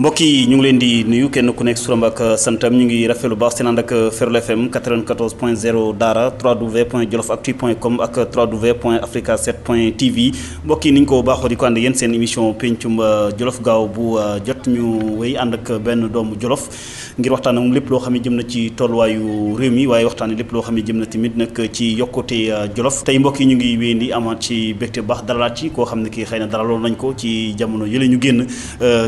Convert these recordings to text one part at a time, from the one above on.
mbokk yi ñu ngi leen di nuyu kenn ku nekk suram ak santam ñu ngi rafetlu baax seen ànd ak Ferlo FM 94.0 Daara www.jolofactu.com ak www.africa7.tv mbokk yi ni ñu ko baaxoo di ko ànd yéen seen émission pencum Jolof gaaw bu jot ñu wéy ànd ak benn doomu Jolof ngir waxtaan ak lépp loo xam ne jëm na ci tolluwaayu réew mi waaye waxtaan lépp loo xam ne jëm na tamit nag ci yokkute Jolof tey mbokk yi ñu ngi wéy di amaat ci bégte baax dalalaat ci koo xam ne kii xëy na dalaloon nañ ko ci jamono yële ñu génn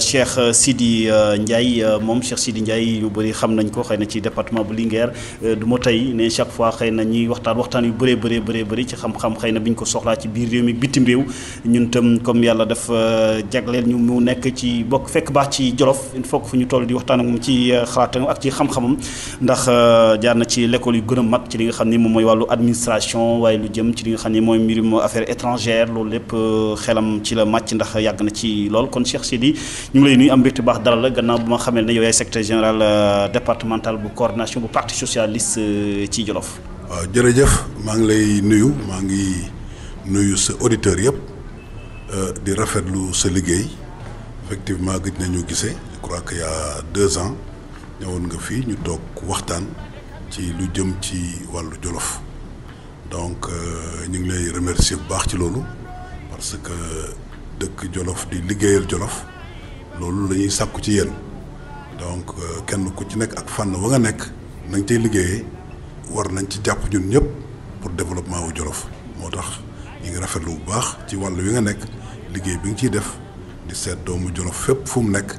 Cheikh Sidi Ndiaye moom Cheikh Sidi Ndiaye yu bëri xam nañ ko xëy na ci département bu Linguère du ma tey ne chaque fois xëy na ñuy waxtaan yu bëree ci xam-xam xëy na bi ñu ko soxlaa ci biir réew mi bitim réew ñun tam comme yàlla daf jagleel ñu mu nekk ci bokk fekk baax ci Jolof il faut que fu ñu toll di waxtaan ak moom ci xalaatam ak ci xam-xamam ndax jaar na ci l'école yu gën a mag ci li nga xam ni moom mooy wàllu administration waaye lu jëm ci li nga xam ni mooy mbirum affaires étrangères loolu lépp xelam ci la màcc ndax yàgg na ci lool kon Cheikh Sidi ñu ngi lay nuyu am mbégte baax dalal la gannaaw bu ma xamee ne yow yaay secrétaire général départemental bu coordination bu parti socialiste ci Jolof. waaw jërëjëf maa ngi lay nuyu maa ngi nuyu sa auditeurs yëpp di rafetlu sa liggéey effectivement gëj nañu gisee je crois que y a 2 ans ñëwoon nga fii ñu toog waxtaan ci lu jëm ci wàllu Jolof donc ñu ngi lay remercier bu baax ci loolu parce que dëkk Jolof di liggéeyal Jolof loolu la ñuy sàkku ci yéen donc kenn ku ci nekk ak fànn wa nga nekk na nga cay liggéeyee war nañ ci jàpp ñun ñëpp pour développement wu Jolof moo tax ñu ngi rafetlu bu baax ci wàll wi nga nekk liggéey bi nga ciy def di seet doomu Jolof fépp fu mu nekk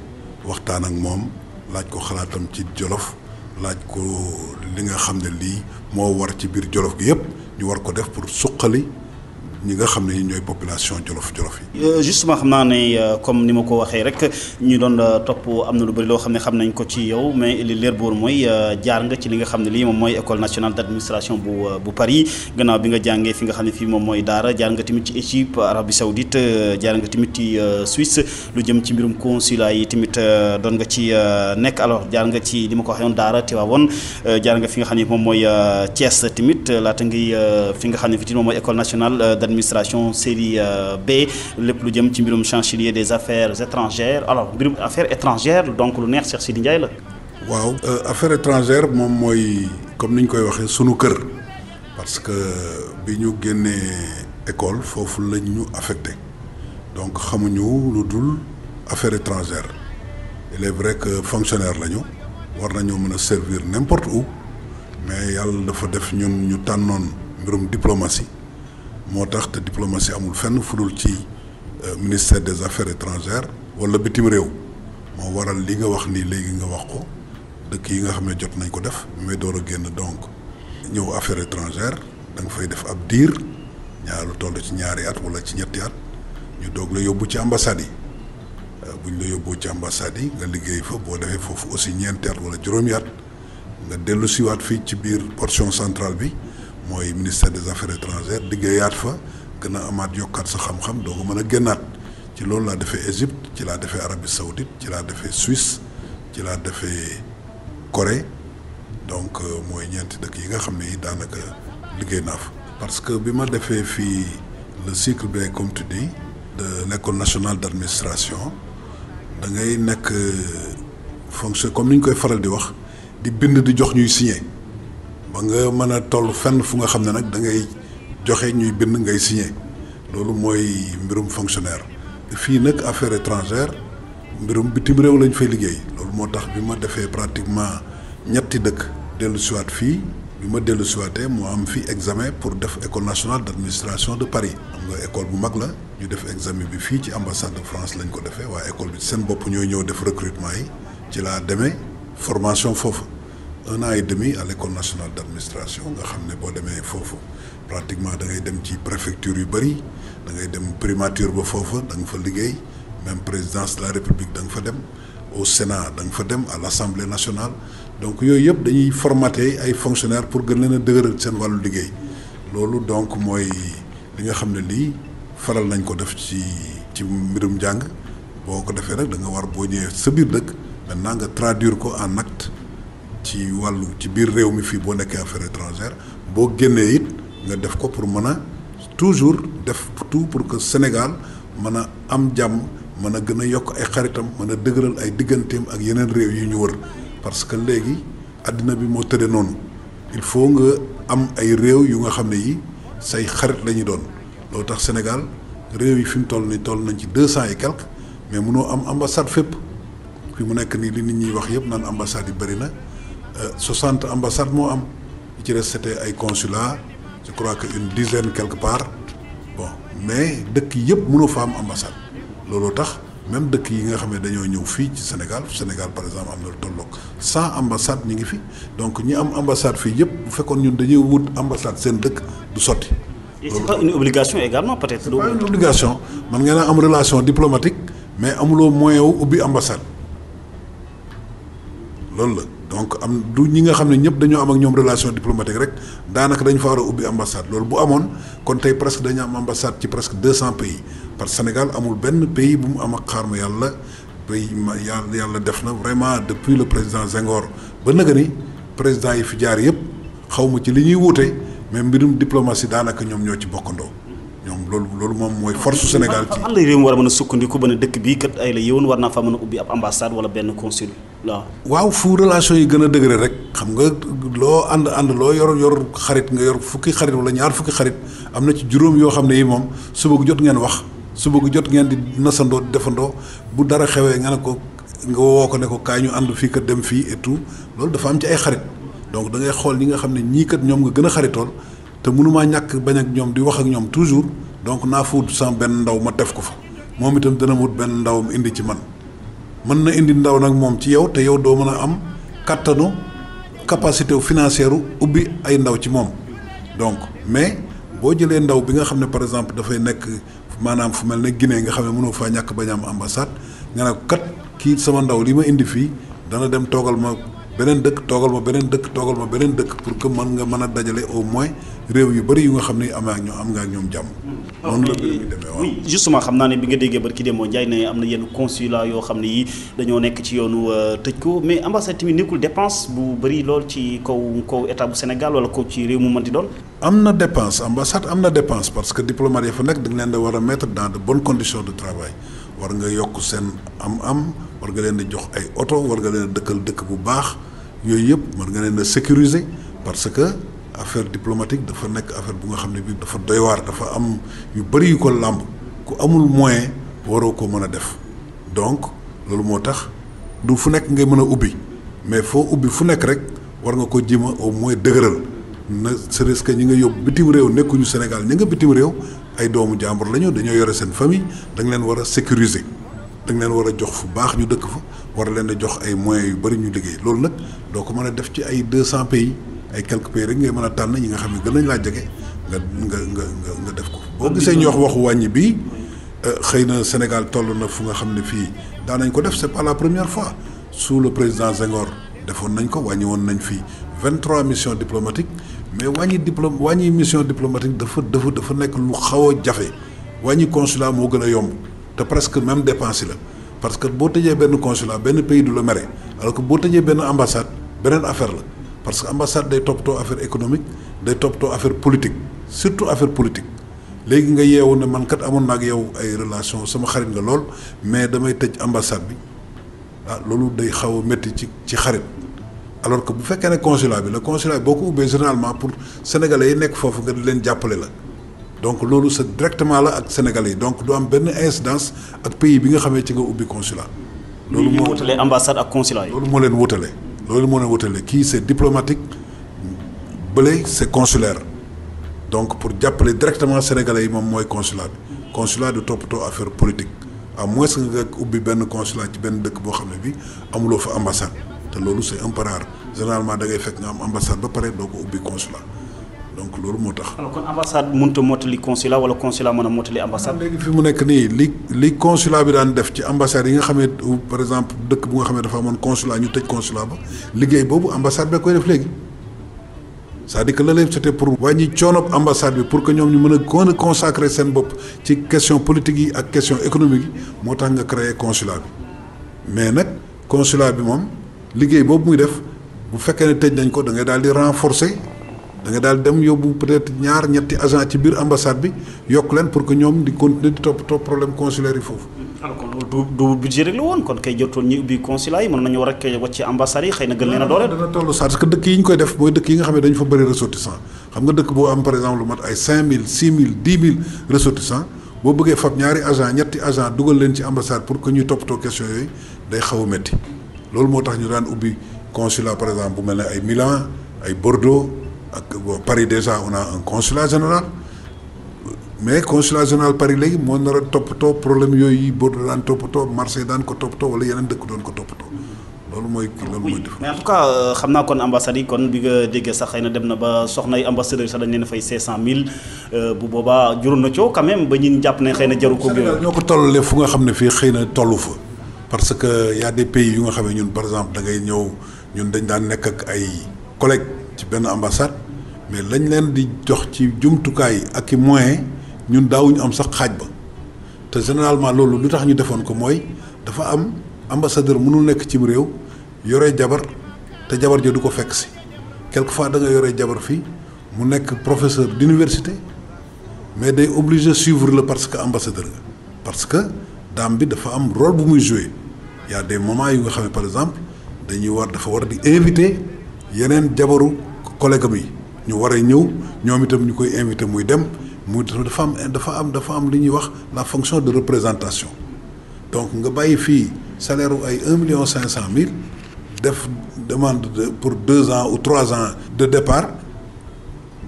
waxtaan ak moom laaj ko xalaatam ci Jolof laaj ko li nga xam ne lii moo war ci biir Jolof gi yëpp ñu war ko def pour suqali ñi nga xam ne ñooy population Jolof yi. justement xam naa ne comme ni ma ko waxee rek ñu doon topp am na lu bëri loo xam ne xam nañ ko ci yow mais li leer boor mooy jaar nga ci li nga xam ne lii moom mooy école nationale d'administration bu Paris gannaaw bi nga jàngee fi nga xam ne fii moom mooy Daara jaar nga tamit ci Égypte Arabie Saoudite jaar nga tamit ci Suisse lu jëm ci mbirum consulat yi tamit doon nga ci nekk alors jaar nga ci li ma ko waxee woon Daara Tivaouane jaar nga fi nga xam ne moom mooy Thiès tamit laata ngay fi nga xam ne fii moom mooy école nationale administration série B lépp lu jëm ci mbirum chancelier des affaires étrangères alors mbirum affaires étrangères donc lu neex Cheikh Sidi Ndiaye la. waaw affaires étrangères moom mooy comme ni ñu koy waxee sunu kër parce que bi ñu génnee école foofu lañ ñu affecté donc xamuñu lu dul affaires étrangères il est vrai que fonctionnaire lañu war nañoo mën a servir n'importe où mais yàlla dafa def ñun ñu tànnoon mbirum diplomatie. moo tax te diplomatie amul fenn fudul ci ministère des affaires étrangères wala bitim réew moo waral li nga wax ni léegi nga wax ko dëkk yi nga xam ne jot nañ ko def mais door a génn donc ñëw affaires étrangères da nga fay def ab diir lu toll ci ñaari at wala ci ñetti at ñu doog la yóbbu ci ambassade yi buñ la yóbboo ci ambassade yi nga liggéey fa boo defee foofu aussi ñeenti at wala juróomi at nga dellu siwaat fii ci biir portion centrale bi mooy ministère des affaires étrangères liggéeyaat fa gën a amaat yokkaat sa xam-xam doo ko mën a génnaat ci loolu laa defee Égypte ci laa defee Arabie Saoudite ci laa defee Suisse ci laa defee Corée donc mooy ñeenti dëkk yi nga xam ne yi daanaka liggéey naa fa. parce que bi ma defee fii le cycle B comme tu dis de l'école nationale d'administration da ngay nekk fonction comme ni ñu koy faral di wax di bind di jox ñuy signer. ba nga mën a toll fenn fu nga xam ne nag da ngay joxe ñuy bind ngay signer loolu mooy mbirum fonctionnaire fii nag affaires étrangères mbirum bitim réew lañ fay liggéey loolu moo tax bi ma defee pratiquement ñetti dëkk dellu siwaat fii bi ma dellu siwaatee moo am fii examen pour def école nationale d'administration de Paris xam nga école bu mag la ñu def examen bi fii ci ambassade de France lañ ko defee waaye école bi seen bopp ñooy ñëw def recrutement yi ci laa demee formation foofu 1 an et demi à l'école nationale d'administration nga xam ne boo demee foofu pratiquement da ngay dem ci préfecture yu bëri da ngay dem primature ba foofu da nga fa liggéey même présidence de la République da nga fa dem au Sénat da nga fa dem à l'Assemblée nationale donc yooyu yëpp dañuy formater ay fonctionnaires pour gën leen a dëgëral seen wàllu liggéey loolu donc mooy li nga xam ne lii faral nañ ko def ci mbirum njàng boo ko defee nag da nga war boo ñëwee sa biir dëkk maintenant nga traduire ko en acte ci wàllu ci biir réew mi fii boo nekkee affaires étrangères boo génnee it nga def ko pour mën a toujours def tout pour que Sénégal mën a am jàmm mën a gën a yokk ay xaritam mën a dëgëral ay digganteem ak yeneen réew yi ñu wër parce que léegi àddina bi moo tëddee noonu il faut nga am ay réew yu nga xam ne yi say xarit la ñu doon loolu tax Sénégal réew yi fi mu toll nii toll nañ ci 200 et quelques mais mënoo am ambassade fépp fi mu nekk nii li nit ñi wax yëpp naan ambassade yi bëri na 60 ambassades moo am li ci des c'était ay consulats je crois que une dizaine quelque part bon mais dëkk yëpp mënoo fa am ambassade looloo tax même dëkk yi nga xam ne dañoo ñëw fii ci Sénégal par exemple am na lu tolloog 100 ambassades ñu ngi fi donc ñi am ambassade fii yëpp bu fekkoon ñun dañuy wut ambassade seen dëkk du sotti. Et c'est pas une obligation également peut-être. C'est pas une obligation man ngeen a am relation diplomatique mais amuloo moyen wu ubbi ambassade loolu la donc am du ñi nga xam ne ñëpp dañoo am ak ñoom relation diplomatique rek daanaka dañ fa war a ubbi ambassade loolu bu amoon kon tey presque dañu am ambassade ci presque 200 pays parce que Sénégal amul benn pays bu mu am ak xaar ma yàlla pays yàlla def na vraiment depuis le président Senghor ba nëga ni président yi fi jaar yëpp xaw ma ci li ñuy wuute mais mbirum diplomatie daanaka ñoom ñoo ci bokkandoo ñoom loolu moom mooy force Sénégal ci. fan la réew mi war a mën a sukkandiku ba ne dëkk bii kat ay la yëwoon war naa fa mën a ubbi ab ambassade wala benn consul waaw fu relation yi gën a dëgëre rek xam nga loo ànd loo yor xarit nga yor fukki xarit wala ñaar fukki xarit am na ci juróom yoo xam ne yi moom suba gu jot ngeen wax suba gu jot ngeen di nasandoo di defandoo bu dara xewee nga ne ko nga woo ko ne ko kaay ñu ànd fii kat dem fii et tout loolu dafa am ci ay xarit donc da ngay xool ñi nga xam ne ñii kat ñoom nga gën a xaritool te mënumaa ñàkk bañ ak ñoom di wax ak ñoom toujours donc naa fa wut sama benn ndaw ma def ko fa moom itam dana wut benn ndawam indi ci man mën na indi ndaw nag moom ci yow te yow doo mën a am kattanu capacité financière ubbi ay ndaw ci moom donc mais boo jëlee ndaw bi nga xam ne par exemple dafay nekk maanaam fu mel ne Guinée nga xam ne mënoo faa ñàkk bañ a am ambassade nga ne ko kat kii sama ndaw li ma indi fii dana dem toogal ma beneen dëkk toogal ma beneen dëkk pour que mën nga mën a dajale au moins réew yu bëri yu nga xam ne am nga ak ñoom jàmm. noonu la mbir mi demee waaw. oui justement xam naa ne bi nga déggee barki Demba Ndiaye ne am na yenn consulat yoo xam ne yi dañoo nekk ci yoonu tëj ko mais ambassade tamit nekkul dépense bu bëri lool ci kaw état bu Sénégal wala kaw ci réew mu mën di doon. am na dépense ambassade am na dépense parce que diplomate yi fa nekk da nga leen da war a mettre dans de bonnes conditions de travail war nga yokk seen am war nga leen di jox ay oto war nga leen a dëkkal dëkk bu baax yooyu yëpp war nga leen a sécuriser parce que affaire diplomatique dafa nekk affaire bu nga xam ne bii dafa doy waar dafa am yu bëri yu ko làmb ku amul moyen waroo ko mën a def donc loolu moo tax du fu nekk ngay mën a ubbi mais foo ubbi fu nekk rek war nga ko jéem a au moins dëgëral na c'est que ñi nga yóbbu bitim réew nekkuñu Sénégal ñi nga bitim réew ay doomu jàmbur lañu dañoo yore seen famille da nga leen war a sécuriser da nga leen war a jox fu baax ñu dëkk fa war a leen a jox ay moyens yu bëri ñu liggéey loolu nag doo ko mën a def ci ay 200 pays ay quelques pays rek ngay mën a tànn ñi nga xam ne gën nañ laa jege nga def ko. boo gisee ñu wax waxu wàññi bi xëy na Sénégal toll na fu nga xam ne fii daan nañ ko def c'est pas la première fois sous le président Senghor defoon nañ ko wàññi woon nañ fii 23 missions diplomatiques mais wàññi mission diplomatique dafa nekk lu xaw a jafe wàññi consulat moo gën a yomb te presque même dépense la parce que boo tëjee benn consulat benn pays du la mere alors que boo tëjee benn ambassade beneen affaire la parce que ambassade day toppatoo affaire économique day toppatoo affaire politique surtout affaire politique léegi nga yeewu ne man kat amoon na ak yow ay relation sama xarit nga lool mais damay tëj ambassade bi loolu day xaw a métti ci xarit alors que bu fekkee ne consulat bi boo ko ubbee généralement pour sénégalais yi nekk foofu nga di leen jàppale la donc loolu c'est directement la ak sénégalais yi donc du am benn incidence ak pays bi nga xamee ci nga ubbi consulat. loolu moo wutalee ambassade ak consulat yi. loolu moo leen wutale kii c'est diplomatique bële c'est consulaire donc pour jàppale directement sénégalais yi moom mooy consulat bi consulat du toppatoo affaire politique à moins que nga ubbi benn consulat ci benn dëkk boo xam ne bi amuloo fa ambassade te loolu c'est un peu rare généralement da ngay fekk nga am ambassade ba pare doo ko ubbi consulat donc loolu moo tax. alors kon ambassade mënut a mottali consulat wala consulat mën a mottali ambassade. léegi fi mu nekk nii li consulat bi daan def ci ambassade yi nga xamee par exemple dëkk bu nga xamee dafa amoon consulat ñu tëj consulat ba liggéey boobu ambassade ba koy def léegi c'est-à-dire que la léegi c'était pour wàññi coonob ambassade bi pour que ñoom ñu mën a consacrer seen bopp ci question politique yi ak question économique yi moo tax nga créer consulat bi mais nag consulat bi moom liggéey boobu muy def bu fekkee ne tëj nañ ko da ngay daal di renforcer. da nga daal dem yóbbu peut-être ñaar ñetti agent ci biir ambassade bi yokk leen pour que ñoom di continuer di toppatoo problème consulaire yi foofu alors kon loolu du budget rek la woon kon kay jotoon ñu ubbi consulat yi mën nañu war a wàcc ambassades yi xëy na gën leen a dooleel. dana toll parce que dëkk yi ñu koy def mooy dëkk yi nga xam ne dañu fa bëri ressortissant xam nga dëkk boo am par exemple lu mat ay 5000 6000 10000 ressortissant boo bëggee fab ñaari agent ñetti agent dugal leen ci ambassade pour que ñuy toppatoo question yooyu day xaw a métti loolu moo tax ñu daan ubbi consulat par exemple bu mel ne ay Milan ay Bordeaux ak Paris déjà on a un consulat général mais consulat général Paris léegi moo nar a toppatoo problème yooyu Bordeaux daan toppatoo Marseille daan ko toppatoo wala yeneen dëkk doon ko toppatoo loolu mooy def. mais en tout cas xam naa kon ambassades yi kon bi nga déggee sax xëy na dem na ba soxnay ambassadeurs sax dañ leen a fay 500000 bu boobaa juróon na coow quand même ba ñun jàpp ne xëy na jaru ko. Sénégal ñoo ko tollalee fu nga xam ne fii xëy na tollu fa parce que y a des pays yu nga xam ne ñun par exemple da ngay ñëw ñun dañ daan nekk ak ay collègues ci benn ambassade mais lañ leen di jox ci jumtukaay ak i moyens ñun daawuñu am sax xaaj ba te généralement loolu lu tax ñu defoon ko mooy dafa am ambassadeur mënul nekk cim réew yore jabar te jabar ja du ko fekk si quelquefois da nga yore jabar fii mu nekk professeur d'université mais day obligé suivre la parce que ambassadeur nga parce que dame bi dafa am rôle bu muy jouer y a des moments yu nga xam ne par exemple dafa war di invité yeneen jabaru collègue am yi ñu war a ñëw ñoom itam ñu koy invité muy dem muy dafa am li ñuy wax la fonction de représentation donc nga bàyyi fii salaire u ay 1,5 million def demande pour 2 ans ou 3 ans de départ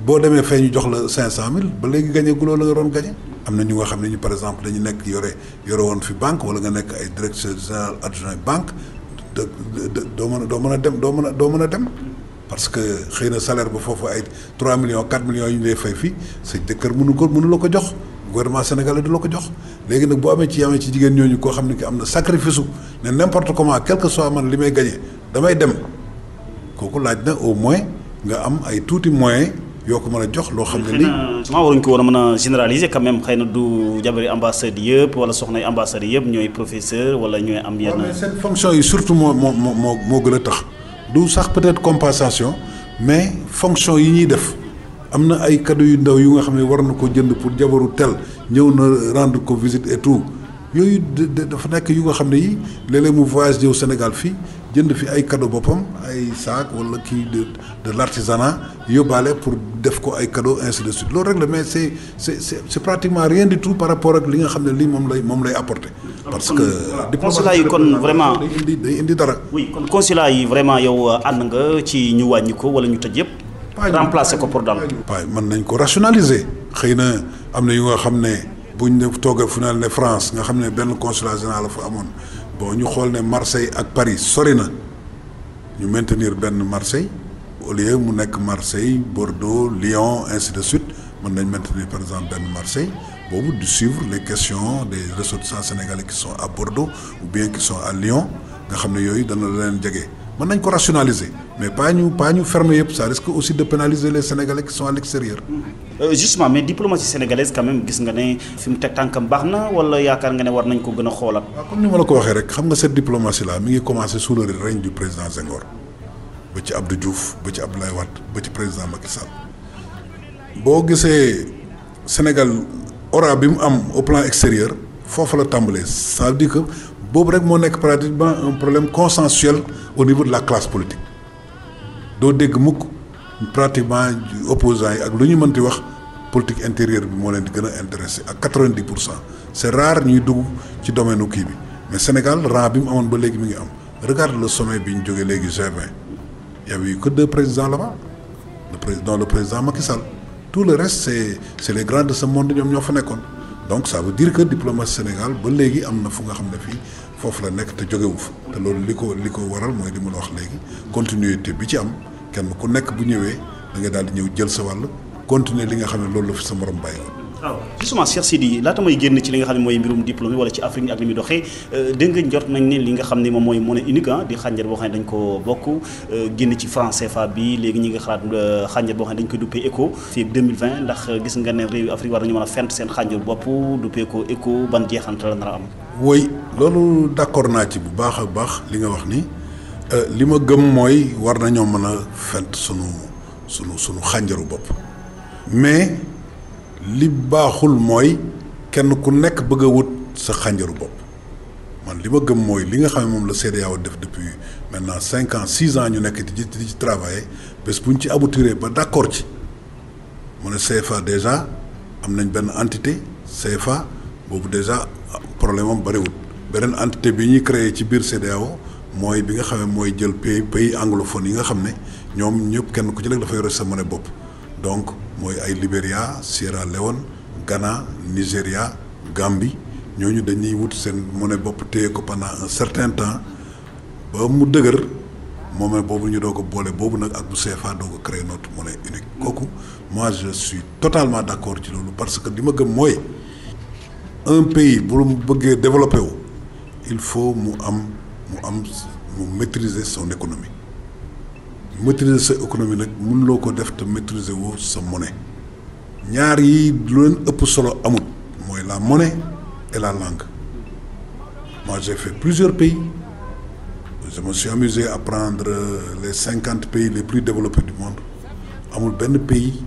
boo demee fee ñu jox la 500,000 ba léegi gagné guloo la nga doon gagné. am na ñu nga xam ne ñu par exemple dañu nekk yore woon fi banque wala nga nekk ay directeur général adjoint banque doo mën a dem parce que xëy na salaire ba foofu ay 3 millions 4 millions yu ñu lay fay fii sa jëkkër mënu la ko jox gouvernement sénégalais du la ko jox léegi nag boo amee ci jigéen ñooñu koo xam ne ki am na sacrifice u ne n'importe comment quel que soit man li may gagné damay dem kooku laaj na au moins nga am ay tuuti moyens yoo ko mën a jox loo xam ne lii. xëy waruñ ko war a mën a généraliser quand même xëy na du jabari ambassade yëpp wala soxnay ambassade yëpp ñooy professeur wala ñooy am yenn. mais seen fonction yi surtout moo gën a tax du sax peut-être compensation mais fonction yi ñuy def am na ay cadeau yu ndaw yu nga xam ne war na ko jënd pour jabaru tel ñëw na rendre ko visite et tout yooyu dafa nekk yu nga xam ne yi léeg-léeg mu voyage ñëw Sénégal fii jënd fi ay cadeau boppam ay sac wala kii de l'artisanat yóbbaale pour def ko ay cadeau ainsi de suite loolu rek la mais c'est pratiquement rien du tout par rapport ak li nga xam ne lii moom lay apporter. parce que consulat yi kon vraiment day indi dara. oui kon consulat yi vraiment yow ànd nga ci ñu wàññi ko wala ñu tëj yëpp. remplacer ko pour dal. waaye mën nañ ko rationaliser xëy na am na yu nga xam ne buñ ne toogee fu ne France nga xam ne benn consulat général la fa amoon bon ñu xool ne Marseille ak Paris sori na ñu maintenir benn Marseille au lieu mu nekk Marseille Bordeaux Lyon ainsi de suite mën nañ maintenir par exemple benn Marseille boobu di suivre les questions des ressortissants sénégalais qui sont à Bordeaux ou bien qui sont à Lyon nga xam ne yooyu dana leen jege. mën nañ ko rationaliser mais pas ñu fermer yëpp ça risque aussi de pénaliser les Sénégalais qui sont à l'extérieur. Justement mais diplomatie sénégalaise quand même gis nga ne fi mu teg tànkam baax na wala yaakaar nga ne war nañ ko gën a xoolaat. waaw comme ni ma la ko waxee rek xam nga cette diplomatie là mi ngi commencé sous le règne du président Senghor ba ci Abdou Diouf ba ci Abdoulaye Wade ba ci président Macky Sall boo gisee Sénégal aura bi mu am au plan extérieur foofu la tàmbalee ça veut dire que. boobu rek moo nekk pratiquement un problème consensuel au niveau de la classe politique doo dégg mukk pratiquement opposants yi ak lu ñu mënti wax politique intérieure bi moo leen di gën a intéressé ak 90%. c'est rare ñuy dugg ci domaine kii bi mais Sénégal rang bi mu amoon ba léegi mi ngi am regarde le sommet bi ñu jógee léegi G20 y avait eu que 2 présidents là-bas le président Macky Sall tout le reste c'est les grands de ce monde ñoom ñoo fa nekkoon. donc ça veut dire que diplomatie Sénégal ba léegi am na fu nga xam ne fii foofu la nekk te jógewu fa te loolu li ko waral mooy li ma la wax léegi continuité bi ci am kenn ku nekk bu ñëwee da nga daal di ñëw jël sa wàll continuer li nga xam ne loolu la fi sa morom bàyyi woon. waaw justement Cheikh Sidi laata may génn ci li nga xam ne mooy mbirum diplôme wala ci Afrique ak li muy doxee dégg nga jot nañ ne li nga xam ne moom mooy monnaie unique di xànjar boo xam ne dañ ko bokk génn ci franc CFA bi léegi ñi nga xalaat xànjar boo xam ne dañ koy duppee ECO fii ak 2020 ndax gis nga ne réew Afrique war nañu mën a fent seen xànjar bopp duppee ko ECO ban jeexante la nar a am. woy loolu d'accord naa ci bu baax a baax li nga wax ni li ma gëm mooy war nañoo mën a fent sunu xànjaru bopp mais. li baaxul mooy kenn ku nekk bëgg a wut sa xànjaru bopp man li ma gëm mooy li nga xam ne moom la CEDEAO def depuis maintenant 5 ans 6 ans ñu nekk di ci travailler bés bu ñu ci aboutiré ba d'accord ci mu ne CFA déjà am nañ benn entité CFA boobu déjà problème am bëriwul beneen entité bi ñuy créé ci biir CEDEAO mooy bi nga xam ne mooy jël pays anglophone yi nga xam ne ñoom ñëpp kenn ku ci nekk dafa yore sa monnaie bopp donc mooy ay Libéria Sierra Leone Ghana Nigéria Gambie ñooñu dañuy wut seen monnaie bopp téye ko pendant un certain temps ba mu dëgër moom boobu ñu doo ko boole boobu nag ak bu CFA doo ko créer notre monnaie unique kooku moi je suis totalement d'accord ci loolu parce que li ma gëm mooy un pays bu mu bëggee développé wu il faut mu maîtriser son économie maîtriser sa économie nag mënuloo ko def te maîtriser woo sa monnaie ñaar yi lu leen ëpp solo amut mooy la monnaie et la langue. Moi j'ai fait plusieurs pays, je me suis amusé à prendre les 50 pays les plus développés du monde. Amul benn pays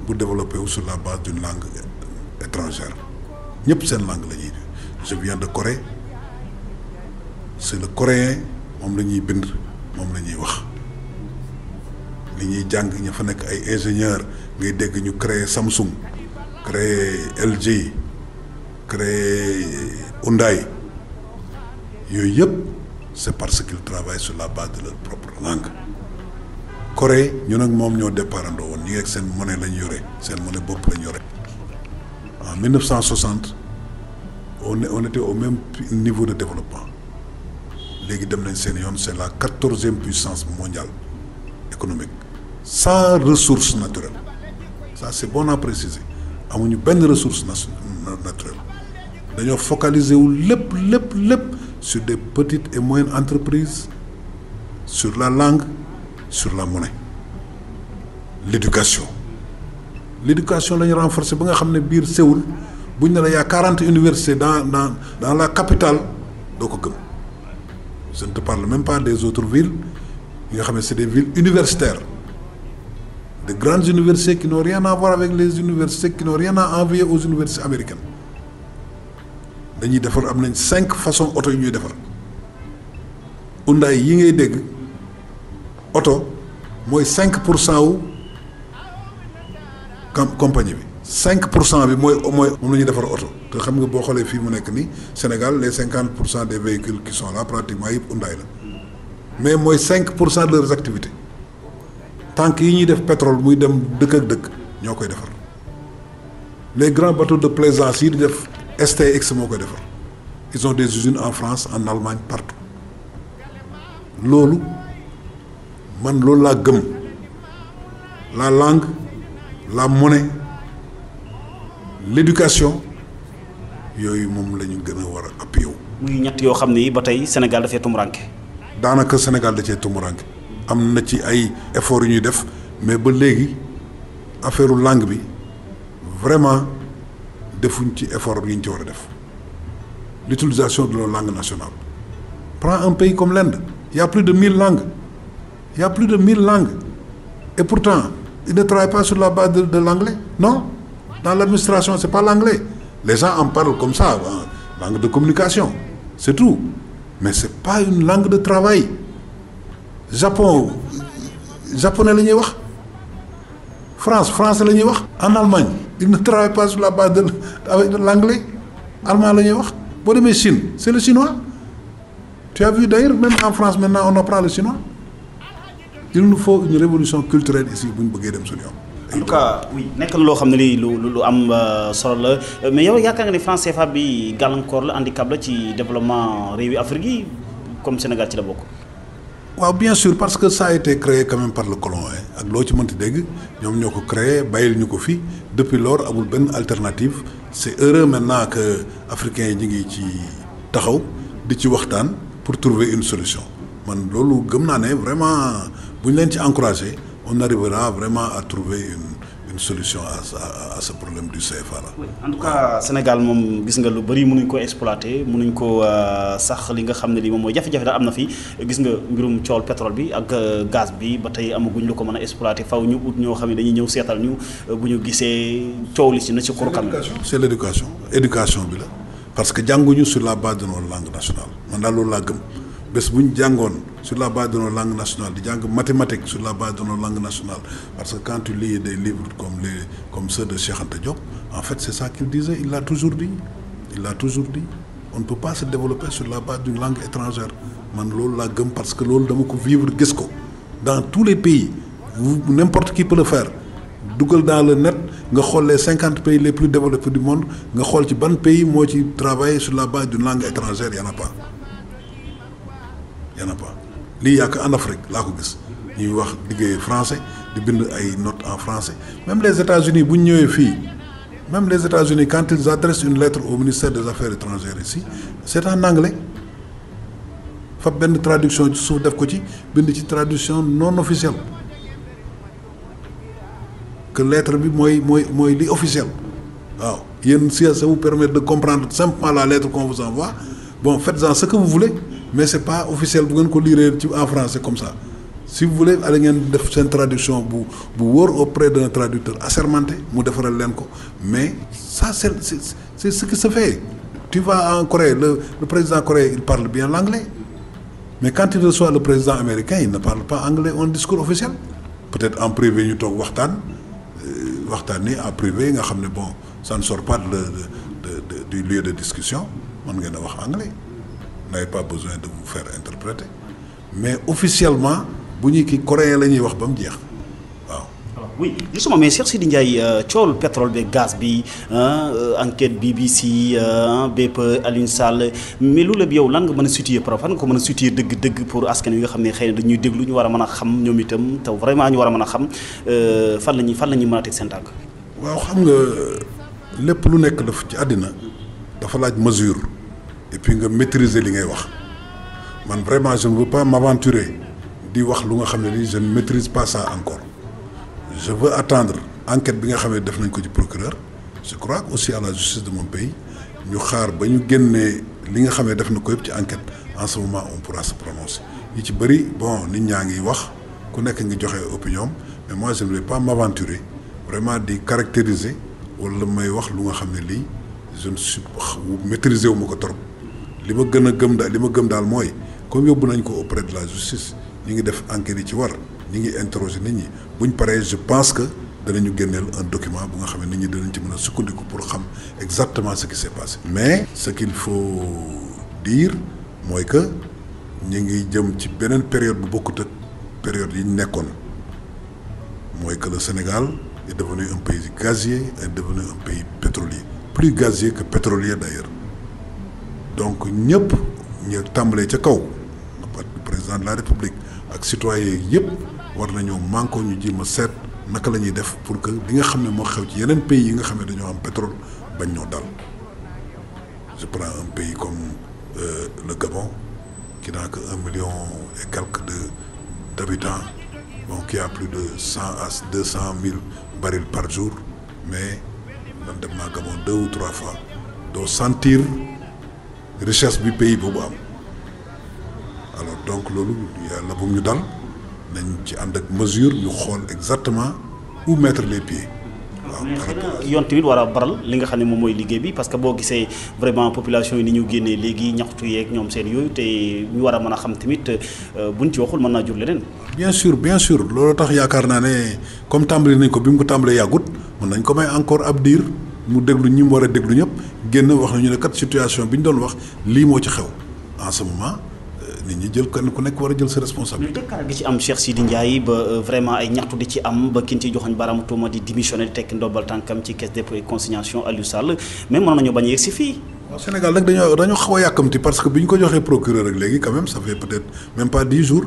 bu développé wu sur la base d'une langue étrangère ñëpp seen langue la ñuy je viens de Corée, c'est le coréen moom la ñuy bind moom la ñuy wax li ñuy jàng ña fa nekk ay ingénieur ngay dégg ñu créer Samsung créer LG créer Hyundai yooyu yëpp c'est parce qu'ils travaillent sur la base de leur propre langue. Corée ñu nag moom ñoo départandoo woon ñi ak seen monnaie lañ yore seen monnaie bopp lañ yore en 1960 on était au même niveau de développement léegi dem nañ seen yoon c'est la 14e puissance mondiale économique sans ressources naturelles ça c'est bon à préciser amuñu benn ressource naturelle dañoo focaliser wu lépp sur des petites et moyennes entreprises sur la langue sur la monnaie l'éducation la ñu renforcer ba nga xam ne biir Séoul bu ñu ne la y a 40 universités dans la capitale doo ko gëm je ne te parle même pas des autres villes yi nga xam ne c'est des villes universitaires de grandes universités qui n'ont rien à voir avec les universités qui n'ont rien à envier aux universités américaines dañuy defar am nañ 5 façons oto yu ñuy defar Hyundai yi ngay dégg oto mooy 5% wu compagnie bi 5% bi mooy moom la ñuy defar oto te xam nga boo xoolee fii mu nekk nii Sénégal les 50% des véhicules qui sont là pratiquement yëpp Hyundai la mais mooy 5% de leurs activités tank yi ñuy def pétrole muy dem dëkk ak dëkk ñoo koy defar les grands bateaux de plaisance yi di def STX moo koy defar ils ont des usines en France en Allemagne partout loolu man loolu laa gëm la langue la monnaie l'éducation yooyu moom la ñu gën a war a appuyer wu. muy ñett yoo xam ne ba tey Sénégal dafay tumuranke. daanaka Sénégal da cee tumuranke am na ci ay efforts yu ñuy def mais ba léegi affaire langue bi vraiment defuñ ci effort yi ñu ci war a def l'utilisation de nos langues nationales. Prends un pays comme l'Inde, il y a plus de 1000 langues. Et pourtant, ils ne travaillent pas sur la base de l'anglais. Non, dans l'administration, c'est pas l'anglais. Les gens en parlent comme ça, langue de communication, c'est tout. Mais c'est pas une langue de travail. Japonais la ñuy wax. Français la ñuy wax. En Allemagne, ils ne travaillent pas sur la base de l'anglais. Allemand la ñuy wax. Boo demee Chine, c'est le chinois. Tu as vu d'ailleurs, même en France maintenant, on apprend le chinois. Il nous faut une révolution culturelle ici bu ñu bëggee dem suñu yoon. En tout cas oui nekk na loo xam ne lii lu am solo la mais yow yaakaar nga ne franc CFA bi gàllankoor la handicap la ci développement réewi Afrique yi comme Sénégal ci la bokk. waaw bien sûr parce que ça a été créé quand même par le colon ak loo ci mënti dégg ñoom ñoo ko créé bàyyil ñu ko fi depuis lors amul benn alternative c'est heureux maintenant que africains yi ñu ngi ci taxaw di ci waxtaan pour trouver une solution man loolu gëm naa ne vraiment bu ñu leen ci encourager on arrivera vraiment à trouver une solution à ce problème du CFA là. Oui. En tout cas Sénégal moom gis nga lu bari mënuñ ko exploiter mënuñ ko sax li nga xam ne lii moom mooy jafe-jafe daal am na fi gis nga mbirum coowal pétrole bi ak gaz bi ba tey amaguñ lu ko mën a exploiter faw ñu ut ñoo xam ne dañuy ñëw seetal ñu bu ñu gisee coow li ci na ci xur kam. C'est l'éducation bi la parce que jànguñu sur la base de nos langues nationales man daal loolu laa gëm bés bu ñu jàngoon sur la base de nos langues nationales di jàng mathématiques sur la base de nos langues nationales parce que quand tu lis des livres comme ceux de Cheikh Anta Diop en fait c'est ça qu'il disait il l'a toujours dit on ne peut pas se développer sur la base d'une langue étrangère man loolu laa gëm parce que loolu dama ko vivre gis ko dans tous les pays n'importe qui peut le faire dugal dans le net nga xool les 50 pays les plus développés du monde nga xool ci ban pays moo ci travailler sur la base d'une langue étrangère y en a pas lii yàq en Afrique laa ko gis ñuy wax liggéey français di bind ay notes en français même les États-Unis bu ñu ñëwee fii même les États-Unis quand ils adressent une lettre au ministère des Affaires étrangères ici c'est en anglais fa benn traduction ci suuf def ko ci bind ci traduction non officielle que lettre bi mooy li officiel waaw yéen si ça vous permet de comprendre simplement la lettre qu'on vous envoie bon faites-en ce que vous voulez mais c'est pas officiel bu ngeen ko lire ci en français comme ça si vous voulez allez ngeen def seen traduction bu wóor auprès d'un traducteur assermenté mu defaral leen ko mais ça c'est ce qui se fait tu vas en Corée le président coréen il parle bien l'anglais mais quand il reçoit le président américain il ne parle pas anglais un discours officiel peut-être en privé ñu toog waxtaan ni en privé nga xam ne bon ça ne sort pas du lieu de discussion mën ngeen a wax anglais vous n'avez pas besoin de vous faire interpréter mais officiellement bu ñuy kii coréen la ñuy wax ba mu jeex waaw. oui justement mais Cheikh Sidi Ndiaye coowlu pétrole bi gaz bi enquête BBC bépp Alioune Sall mais loolu la yow lan nga mën a situer par fan nga ko mën a situer dëgg-dëgg pour askan wi nga xam ne xëy na dañuy déglu ñu war a mën a xam ñoom itam te vraiment ñu war a mën a xam fan la ñuy mën a teg seen tànk. waaw xam nga lépp lu nekk daf ci àddina dafa laaj mesure et puis nga maîtriser li ngay wax man vraiment je ne veux pas m'aventurer di wax lu nga xam ne nii je ne maîtrise pas ça encore. Je veux attendre enquête bi nga xam ne def nañ ko ci procureur je crois aussi à la justice de mon pays ñu xaar ba ñu génnee li nga xam ne def na ko yëpp ci enquête en ce moment on pourra se prononcer yi ci bëri bon nit ñaa ngi wax ku nekk ngi joxe opinion mais moi je ne vais pas m'aventurer vraiment di caractériser wala may wax lu nga xam ne lii je ne suis maîtriser wu ma ko trop li ma gën a gëm daal li ma gëm daal mooy comme yóbbu nañ ko auprès de la justice ñu ngi def enquête yi ci war ñu ngi interroger nit ñi buñ paree je pense que danañu génneel un document bu nga xam ne nit ñi danañ ci mën a sukkandiku pour xam exactement ce qui s'est passé. mais ce qu'il faut dire mooy que ñu ngi jëm ci beneen période bu bokkut ak période yi ñu nekkoon mooy que le Sénégal est devenu un pays gazier est devenu un pays pétrolier plus gazier que pétrolier d'ailleurs donc ñëpp ñu tàmbalee ca kaw président de la République ak citoyens yëpp war nañoo manko ñu jéem a seet naka la ñuy def pour que li nga xam ne moo xew ci yeneen pays yi nga xam ne dañoo am pétrole bañ ñoo dal je prends un pays comme le Gabon qui n'a que 1 million et quelques d'habitants bon qui a plus de 100 à 200 000 barils par jour mais man dem naa Gabon 2 ou 3 fois doo sentir richesse bi pays boobu am alors donc loolu yàlla bu ñu dal nañ ci ànd ak mesure ñu xool exactement où mettre les pieds. waaw yoon tamit war a baral li nga xam ne moom mooy liggéey bi parce que boo gisee vraiment population yi ni ñu génnee léegi ñaxtu yeeg ñoom seen yooyu te ñu war a mën a xam tamit buñ ci waxul mën naa jur leneen. bien sûr loolu tax yaakaar naa ne comme tàmbali nañ ko bi mu ko tàmbalee yàggut mën nañ ko may encore ab diir mu déglu ñi mu war a déglu ñëpp génn wax nañu ne kat situation bi ñu doon wax lii moo ci xew en ce moment. nit ñi jël kenn ku nekk war a jël sa responsabilité. dëkkaar gi ci am Cheikh Sidi Ndiaye ba vraiment ay ñaxtu di ci am ba kin ci joxoñ baaraamu tuuma di démissionné di tekki ndombal tànkam ci caisse dépôt et consignation Aliou Sall mais mën nañu bañ a yegg si fii. waaw Sénégal nag dañoo xaw a yàkkamti parce que bi ñu ko joxee procureur ak léegi quand même ça fait peut-être même pas 10 jours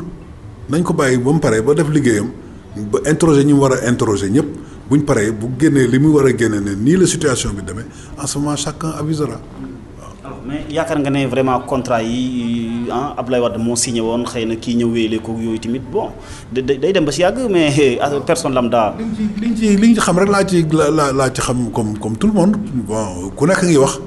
nañ ko bàyyi ba mu paree ba def liggéeyam ba interroger ñi mu war a interroger ñëpp buñ paree bu génnee li mu war a génne ne nii la situation bi demee en ce moment chacun avisera. mais yaakaar nga ne vraiment contrat yi Abdoulaye Wade moo signé woon xëy na kii ñëw wéyale ko yooyu tamit bon day dem ba si yàgg mais personne lambda. liñ ci xam rek laa ci xam comme tout le monde bon ku nekk ngi wax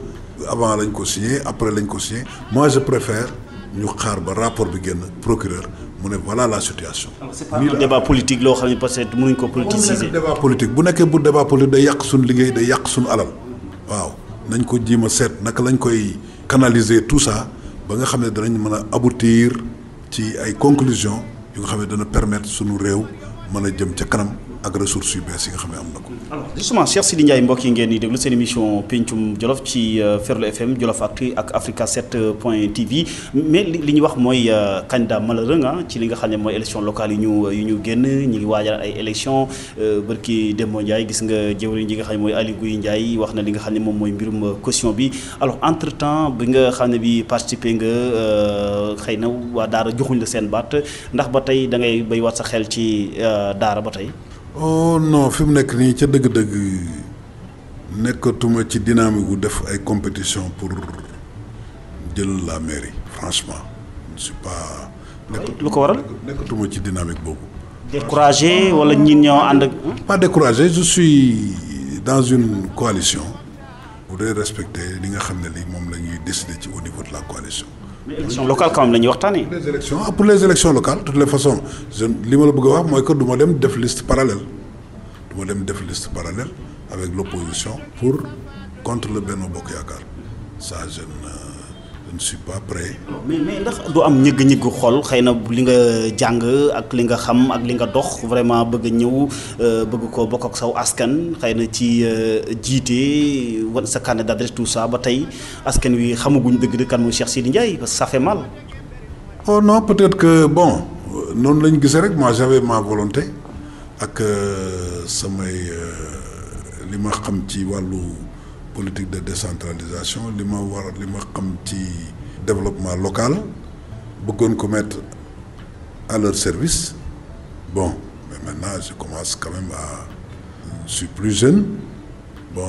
avant lañ ko signé après lañ ko signé moi je préfère ñu xaar ba rapport bi génn procureur mu ne voilà la situation. c'est pas un débat politique loo xam ne peut-être mënuñ ko politiciser. débat politique bu nekkee bu débat politique day yàq suñu liggéey day yàq suñu alal waaw. nañ ko jéem a seet naka lañ koy canaliser tout ça ba nga xam ne danañ mën a aboutir ci ay conclusions yu nga xam ne dana permettre sunu réew mën a jëm ca kanam ak ressources yu bees yi nga xam ne am na ko. alors justement Cheikh Sidy Ndiaye mbokk yi ngeen di déglu seen émission pencum Jolof ci Ferlo FM Jolof Actu ak Africa 7 point TV mais li ñu wax mooy candidat malheureux nga ci li nga xam ne mooy élection locale yu ñu génn ñu ngi waajal ay élection barki Demba Ndiaye gis nga jëwriñ ji nga xam ne mooy Aly Ngouille Ndiaye wax na li nga xam ne moom mooy mbirum caution bi alors entre temps bi nga xam ne bi participé nga xëy na waa Daara joxuñ la seen baat ndax ba tey da ngay bay waat sa xel ci Daara ba tey. oh non fi mu nekk nii ca dëgg-dëgg nekkatuma ci dynamique gu def ay compétition pour jël la mairie franchement je suis pas. lu ko waral nekkatuma ci dynamique boobu. découragé wala ñin ñoo ànd ak. pas découragé je suis dans une coalition bu dee respecter li nga xam ne lii moom la ñuy décider ci au niveau de la coalition. mais élection locale quand même la ñuy waxtaanee. pour les élections locales de toutes les façons li ma la bëgg a wax mooy que du ma dem def liste parallèle avec l'opposition pour contre le Benno Bokk Yaakaar ça je ne suis pas prêt. mais ndax du am ñëgg-ñëgg xol xëy na li nga jàng ak li nga xam ak li nga dox vraiment bëgg a ñëw bëgg ko bokk ak saw askan xëy na ci jiite wan sa carnet d'adresse tout ça ba tey askan wi xamaguñ dëgg kan mooy Cheikh Sidy Ndiaye parce que ça fait mal. oh non peut-être que bon noonu la ñu gisee rek moi j'avais ma volonté ak samay li ma xam ci wàllu politique de décentralisation li ma xam ci développement local bëggoon ko mettre à leur service bon mais maintenant je commence quand même je suis plus jeune bon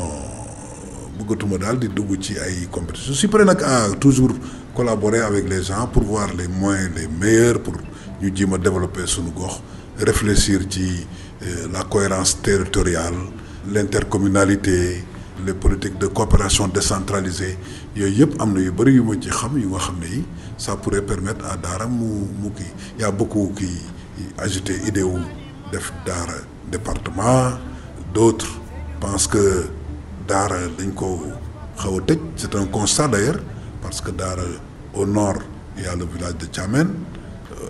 bëggatuma daal di dugg ci ay compétition je suis prêt nag à toujours collaborer avec les gens pour voir les moyens les meilleurs pour ñu jéem a développer suñu gox réfléchir ci la cohérence territoriale l'intercommunalité les politiques de coopération décentralisée yooyu yëpp am na yu bëri yu ma ci xam yu nga xam ne yi ça pourrait permettre à Daara mu kii y a beaucoup qui agité idée wu def Daara département d'autres pensent que Daara dañ ko xaw a tëj c'est un constat d'ailleurs parce que Daara au nord il y a le village de Thiamène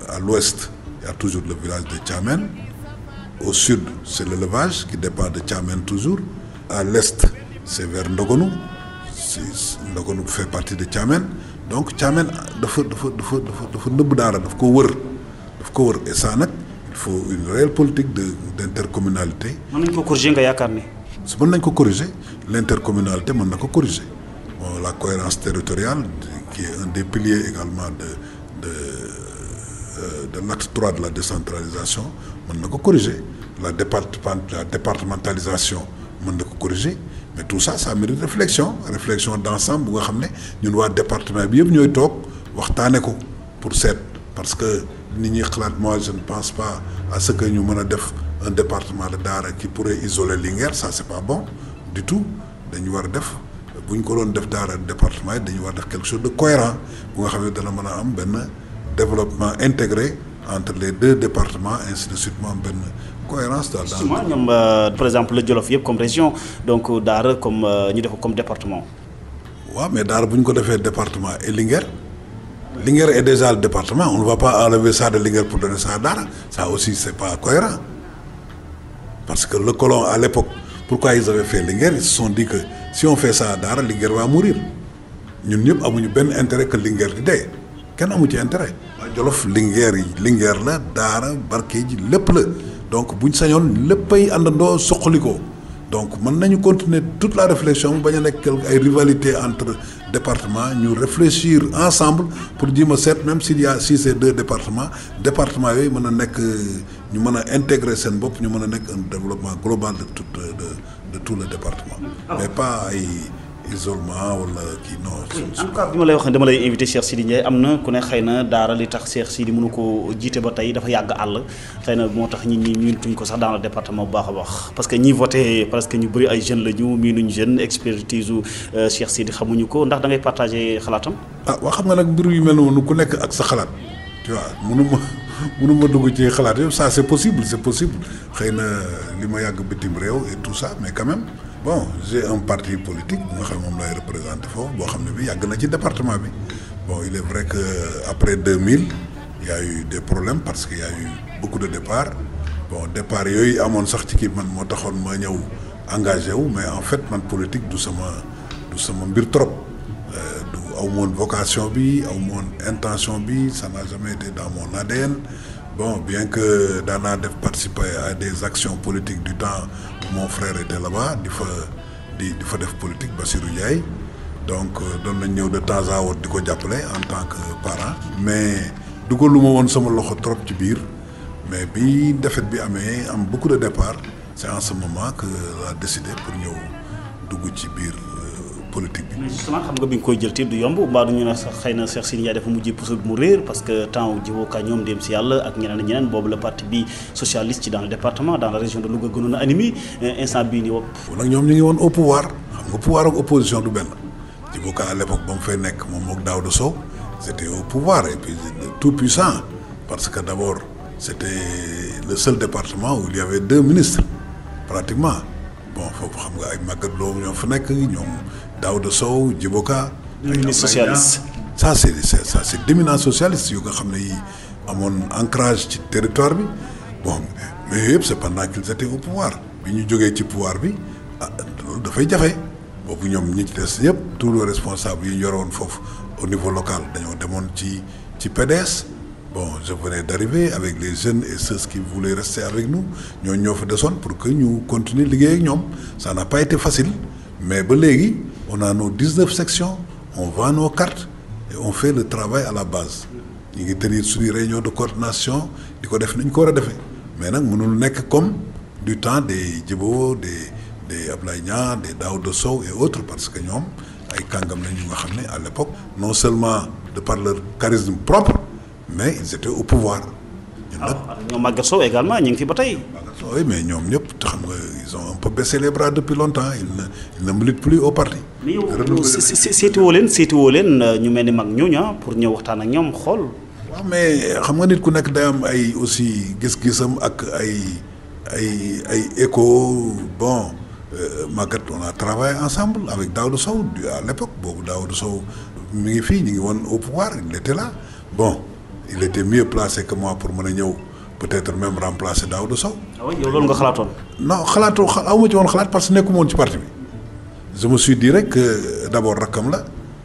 à l'ouest il y a toujours le village de Thiamène au sud c'est l'élevage qui dépend de Thiamène toujours à l'est c'est vers Ndogonu Ndogonu fait partie de Thiamène donc Thiamène dafa nëbb Daara daf ko wër et ça nag il faut une réelle politique d'intercommunalité. mën nañu ko corriger nga yaakaar ni. mën nañu ko corriger l'intercommunalité mën na ko corriger bon la cohérence territoriale qui est un des piliers également de l'acte 3 de la décentralisation mën na ko corriger la départementalisation mën na ko corriger mais tout ça ça mérite réflexion d'ensemble bu nga xam ne ñun waa département bi yëpp ñooy toog waxtaane ko pour seet parce que nit ñi xalaat moi je ne pense pas à ce que ñu mën a def un département de Daara qui pourrait isoler Linguère ça c'est pas bon du tout dañu war a def bu ñu ko doon def Daara département yi dañu war a def quelque chose de cohérent bu nga xam ne dana mën a am benn développement intégré entre les deux départements ainsi de suite mu am benn cohérence daal. justement ñoom par exemple le Jolof yëpp comme région donc Daara comme ñu def ko comme département. waaw mais Daara bu ñu ko defee département et Linguère est déjà le département on ne va pas enlever ça de Linguère pour donner ça à Daara ça aussi c'est pas cohérent parce que le colon à l'époque pourquoi ils avaient fait Linguère ils se sont dit que si on fait ça à Daara Linguère va mourir ñun ñëpp amuñu benn intérêt que Linguère di dee kenn amu ci intérêt. Jolof Linguère la Daara Barkédji lépp la donc buñ sañoon léppay àndandoo soqalikoo donc mën nañu continuer toute la réflexion bañ a nekk ay rivalité entre départements ñu réfléchir ensemble pour jéem a seet même s'il y a si c'est deux départements yooyu mën a nekk ñu mën a intégrer seen bopp ñu mën a nekk un développement global de tout le département mais pas ay isolement wala kii non. en tout cas bi ma lay wax ne dama lay invité Cheikh Sidy Ndiaye am na ku ne xëy na Daara li tax Cheikh Sidy mënu ko jiite ba tey dafa yàgg àll xëy na moo tax ñi miintuñ ko sax dans le département bu baax a baax parce que ñi voté parce que ñu bëri ay jeunes la ñu miinuñ jeune expertise u Cheikh Sidy xamuñu ko ndax da ngay partagé xalaatam. waa xam nga nag mbir yu mel noonu ku nekk ak sa xalaat tu vois mënuma dugg ci xalaat yëpp ça c'est possible xëy na li ma yàgg bitim réew et tout ça mais quand même bon j'ai un parti politique nga xam moom lay représenté foofu boo xam ne bi yàgg na ci département bi bon il est vrai que après 2000 il y a eu des problèmes parce que y a eu beaucoup de départs bon départ yooyu amoon sax ci kii man moo taxoon ma ñëw engagé wu mais en fait man politique du sama mbir trop du aw moon vocation bi aw moon intention bi ça n'a jamais été dans mon ADN bon bien que daanaa def participer à des actions politiques du temps où mon frère était là-bas di fa def politique Bassirou Ndiaye donc doon nañ ñëw de temps à autre di ko jàppale en tant que parent mais dugaluma woon sama loxo trop ci biir mais bi défaite bi amee am beaucoup de départ c'est en ce moment que la décidé pour ñëw dugg ci biir politique bi. mais justement xam nga bi nga koy jël te du yomb mbaa du ñu ne sax xëy na Cheikh Sidy Ndiaye dafa mujjee puso bi mu réer parce que temps Djibo Ka ñoom dem si yàlla ak ñeneen boobu le parti bi socialiste ci dans le département dans la région de Louga gënoon a animé instant bii nii wopp. nag ñoom ñu ngi woon au pouvoir xam nga pouvoir ak opposition du benn Djibo Ka à l'époque ba mu fay nekk moom mook Daouda Sow c'était au pouvoir et puis tout puissant parce que d'abord c'était le seul département où il y avait 2 ministres pratiquement bon foofu xam nga ay Magatte Lô ñoo fa nekk ñoom Daouda Sow Djibo Ka ministre socialiste ça c'est d'éminents socialistes yu nga xam ne yi amoon ancrage ci territoire bi bon mais yëpp c'est pendant qu'ils étaient au pouvoir bi ñu jógee ci pouvoir bi loolu dafay jafe boobu ñoom ñi ci des yëpp tous les responsables yi ñu yoroon foofu au niveau local dañoo demoon ci PDS bon je venais d'arriver avec les jeunes et ceux qui voulaient rester avec nous ñoo fa desoon pour que ñu continuer liggéey ak ñoom ça n'a pas été facile mais ba léegi on a nos 19 sections on vend nos cartes et on fait le travail à la base ñu ngi tenir suñu réunion de coordination di ko def ni ñu ko war a defee mais nag mënul nekk comme du temps des Djibo des Ablaye Niang des Daouda Sow et autres parce que ñoom ay kàngam lañ ñu nga xam ne à l'époque non seulement de par leur charisme propre mais ils étaient au pouvoir. ñoom Magatte Sow également ñu ngi fi ba tey. oui mais ñoom ñëpp te xam nga ils ont un peu baissé les bras depuis longtemps ils ne militent plus au parti. mais yow seetiwoo leen ñu mel ni mag ñooñu pour ñëw waxtaan ak ñoom xool. waaw mais xam nga nit ku nekk day am ay aussi gis-gisam ak ay écho bon Magatte on a travaillé ensemble avec Daouda Sow à l'époque boobu Daouda Sow mi ngi fii ñu ngi woon au pouvoir il était là bon il était mieux placé que moi pour mën a ñëw peut-être même remplacer Daouda Sow. ah oui yow loolu nga xalaatoon. non awma ci woon xalaat parce que nekkuma woon ci parti bi je me suis dit rek que d'abord rakkam la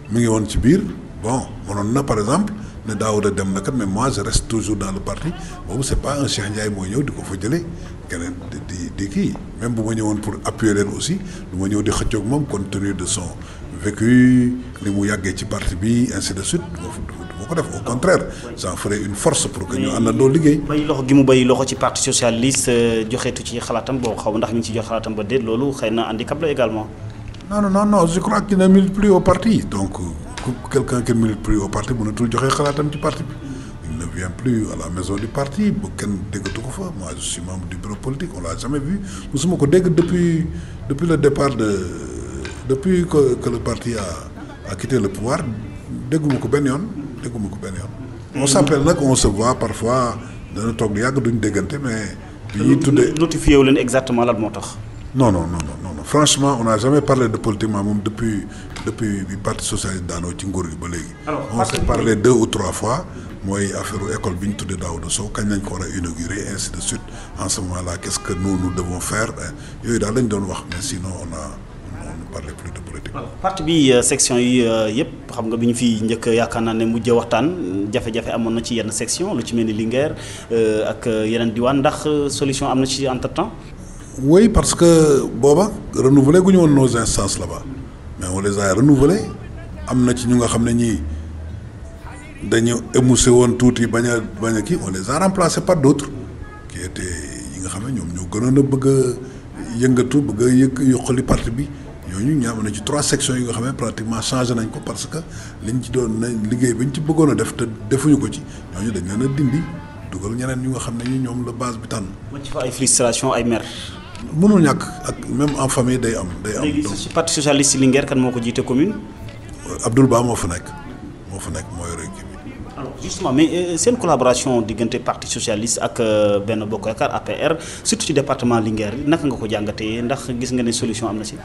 mi ngi woon ci biir bon mënoon na par exemple ne Daouda dem na kat mais moi je reste toujours dans le parti boobu c'est pas un Cheikh Ndiaye mooy ñëw di ko fa jëlee keneen di kii même bu ma ñëwoon pour appuyer leen aussi du ma ñëw di xëccoog moom compte tenu de son vécu li mu yàggee ci parti bi ainsi de suite du ma ko def au contraire ça ferait une force pour que ñu àndandoo liggéey. bay loxo gi mu bay loxo ci parti socialiste joxeetu ci xalaatam boo xaw ndax mi ngi ci jox xalaatam ba déet loolu xëy na handicap la également. non je crois qu'il ne milite plus au parti donc quelqu'un qui ne milite plus au parti mënatul joxe xalaatam ci parti bi il ne vient plus à la maison du parti bu kenn déggatu ko fa moi je suis membre du bureau politique on l'a jamais vu musuma ko dégg depuis le départ depuis que le parti a quitté le pouvoir dégguma ko benn yoon. on s'appelle nag on se voit parfois dana toog di yàgg duñ déggante mais. bi ñuy tuddee notifié wu leen exactement lan moo tax. non franchement on n'a jamais parlé de politique moom depuis bi parti socialiste daanoo ci nguur gi ba léegi. on s'est parlé 2 ou 3 fois mooy affaire école bi ñu tuddee Daouda Sow kañ lañ ko war a inaugurer ainsi de suite en ce moment là qu'est-ce que nous devons faire yooyu daal lañ doon wax mais sinon on ne parlait plus de politique. parti bi section yi yëpp xam nga bi ñu fi njëkk yaakaar naa ne mujjee waxtaan jafe-jafe amoon na ci yenn section lu ci mel ni Linguère ak yeneen diwaan ndax solution am na ci entre-temps. oui parce que booba renouveler gu ñu woon nos instances là-bas mais on les a renouvelés am na ci ñu nga xam ne ñii dañu émoussé woon tuuti bañ a kii on les a remplacés par d'autres qui étaient yi nga xam ne ñoom ñoo gënoon a bëgg a yëngatu bëgg a yokkali parti bi ñooñu ñu am na ci 3 sections yi nga xam ne pratiquement changé nañ ko parce que liñ ci doon liggéey bi ñu ci bëggoon a def te defuñu ko ci ñooñu dañ leen a dindi dugal ñeneen ñu nga xam ne ñi ñoom la base bi tànn. ma ci fa ay frustration ay mer. mënul ñàkk ak même en famille day am. léegi ci parti socialiste Linguère kan moo ko jiite commune. Abdoul Ba moo fa nekk moo yore kii bi. alors justement mais seen collaboration diggante parti socialiste ak Benno Bokk Yaakaar APR surtout ci département Linguère naka nga ko jàngatee ndax gis nga ne solution am na si.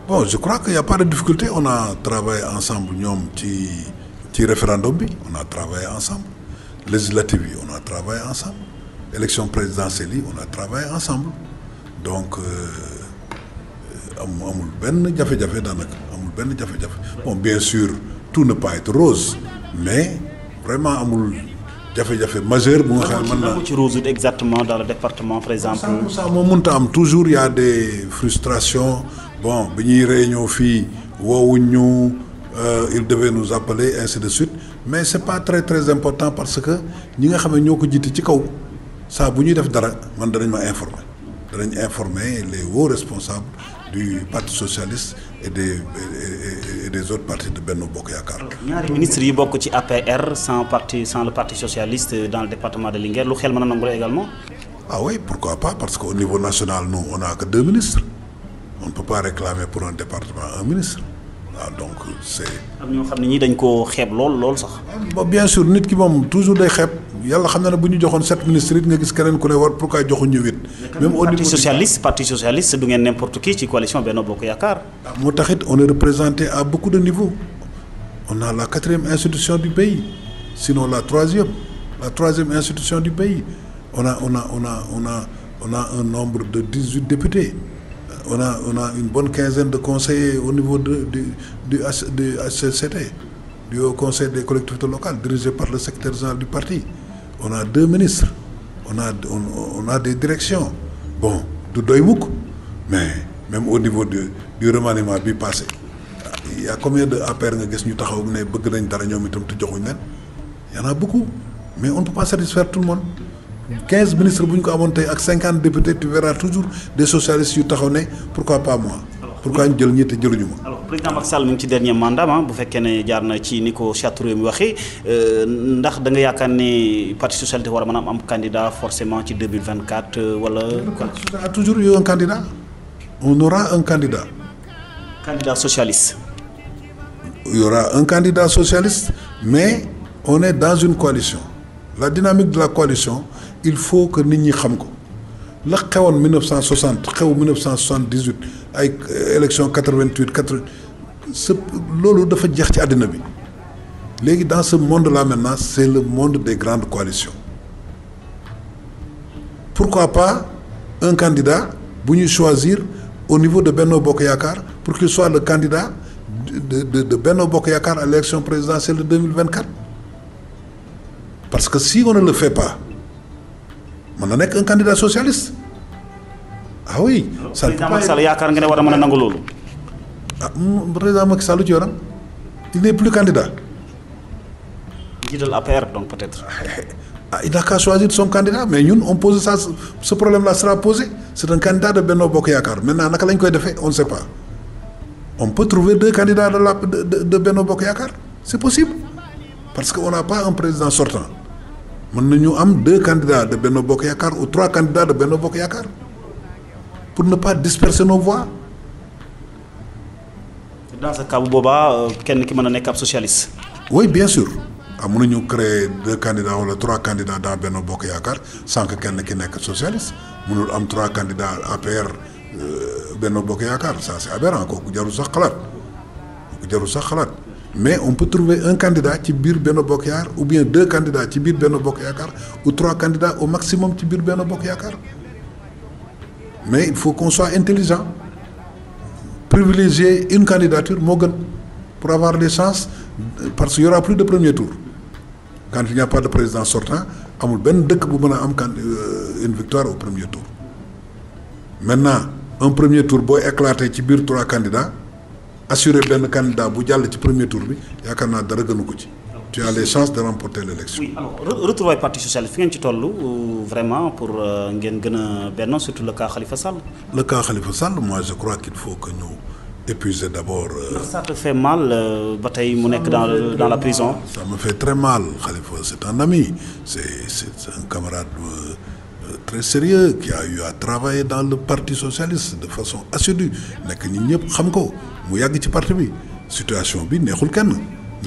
Bon, je crois qu'il y a pas de difficulté. On a travaillé ensemble ñoom ci référendum bi on a travaillé ensemble législative yi on a travaillé ensemble élection présidentielle yi on a travaillé ensemble donc amul benn jafe-jafe daanaka amul benn jafe-jafe bon bien sûr tout ne pas être rose mais vraiment amul jafe-jafe majeur bu nga xam ne mën na ci rose exactement dans le département par exemple. ça moo mënta am toujours il y a des frustrations bon bi ñuy réunion fii woowuñ ñu il devait nous appeler ainsi de suite mais c'est pas très très important parce que ñi nga xam ne ñoo ko jiite ci kaw saa bu ñuy def dara man danañ ma informer les hauts responsables du parti socialiste et des autres partis de Benno Bokk Yaakaar. ñaari ministres yi bokk ci APR sans le parti socialiste dans le département de Linguère lu xel mën a nangu également. Ah oui, pourquoi pas, parce qu'au niveau national nous on n'a que 2 ministres on ne peut pas réclamer pour un département un ministre. waaw donc c'est. am ñoo xam ne ñii dañ koo xeeb lool sax. bon bien sûr nit ki moom toujours day xeeb yàlla xam na ne bu ñu joxoon 7 ministres it nga gis keneen ku ne war pourquoi joxuñu 8. même au niveau parti socialiste du ngeen n'importe qui ci coalition Benno Bokk Yaakaar. moo taxit on est représenté à beaucoup de niveaux on a la 4e institution du pays sinon la 3e institution du pays on a un nombre de 18 députés. On a une bonne quinzaine de conseillers au niveau du HCCT, du Haut Conseil des collectivités locales, dirigé par le secrétaire général du parti. On a 2 ministres, on a des directions. Bon, du doy mukk mais même au niveau du remaniement bi passé il y a combien de APR nga gis ñu taxaw ne bëgg nañ dara ñoom itam te joxuñ leen y en a beaucoup mais on ne peut pas satisfaire tout le monde. 15 ministres bu ñu ko amoon tey ak 50 députés tu verras toujours des socialistes yu taxaw ne pourquoi pas moi. pourquoi ñu jël ñi te jëluñu ma. alors président Macky Sall mi ngi ci dernier mandat bu fekkee ne jaar na ci ni ko charte réew mi waxee ndax da nga yaakaar ne parti socialiste war a mën a am candidat forcément ci 2024 wala. il y a toujours eu un candidat on aura un candidat. candidat socialiste. il y aura un candidat socialiste mais on est dans une coalition la dynamique de la coalition. Il faut que nit ñi xam ko la xewoon 1960 xew 1978 ay élection 88 loolu dafa jeex ci àddina bi léegi dans ce monde là maintenant c'est le monde des grandes coalitions pourquoi pas un candidat bu ñuy choisir au niveau de Benno Bokk Yaakaar pour qu'il soit le candidat de Benno Bokk Yaakaar à l'élection présidentielle de 2024 parce que si on ne le fait pas mën na nekk un candidat socialiste ah oui. ça président Macky Sall yaakaar nga ne war a mën a nangu loolu. ah président Macky Sall lu ci yoonam il n'est plus candidat. jiital APR donc peut-être. ah il n'a qu'à choisir son candidat mais ñun on pose ça ce problème là sera posé c'est un candidat de Benno Bokk Yaakaar maintenant naka lañ koy defee on ne sait pas on peut trouver 2 candidats de Benno Bokk Yaakaar c'est possible parce que on n'a pas un président sortant. mën nañu am 2 candidats de Benno Bokk Yaakaar ou 3 candidats de Benno Bokk Yaakaar pour ne pas disperser nos voix. dans ce cas bu boobaa kenn ki mën a nekk ab socialiste. oui bien sûr mën nañu créer 2 candidats wala 3 candidats dans Benno Bokk Yaakaar sans que kenn ki nekk socialiste mënul am 3 candidats APR Benno Bokk Yaakaar ça c'est aberrant kooku jarul sax xalaat. mais on peut trouver un candidat ci biir Benno Bokk Yaakaar ou bien 2 candidats ci biir Benno Bokk Yaakaar ou 3 candidats au maximum ci biir Benno Bokk Yaakaar mais il faut qu'on soit intelligent privilégier une candidature moo gën pour avoir des chances parce qu'il y aura plus de premier tour quand il n'y a pas de président sortant amul benn dëkk bu mën a am une victoire au premier tour maintenant un premier tour booy éclater ci biir 3 candidats. assurer benn candidat bu jàll ci premier tour bi yaakaar naa dara gënu ko ci. tu as les chances de remporter l'élection. oui alors retrouvailles parti socialiste fi ngeen ci toll vraiment pour ngeen gën a benn surtout le cas Khalifa Sall. le cas Khalifa Sall moi je crois qu'il faut que ñu épuiser d'abord. ça te fait mal ba tey mu nekk dans la prison. ça me fait très mal Khalifa c'est un ami c'est un camarade. Très sérieux qui a eu à travailler dans le parti socialiste de façon assidue nekk ñi ñëpp xam ko mu yàgg ci parti bi situation bi neexul kenn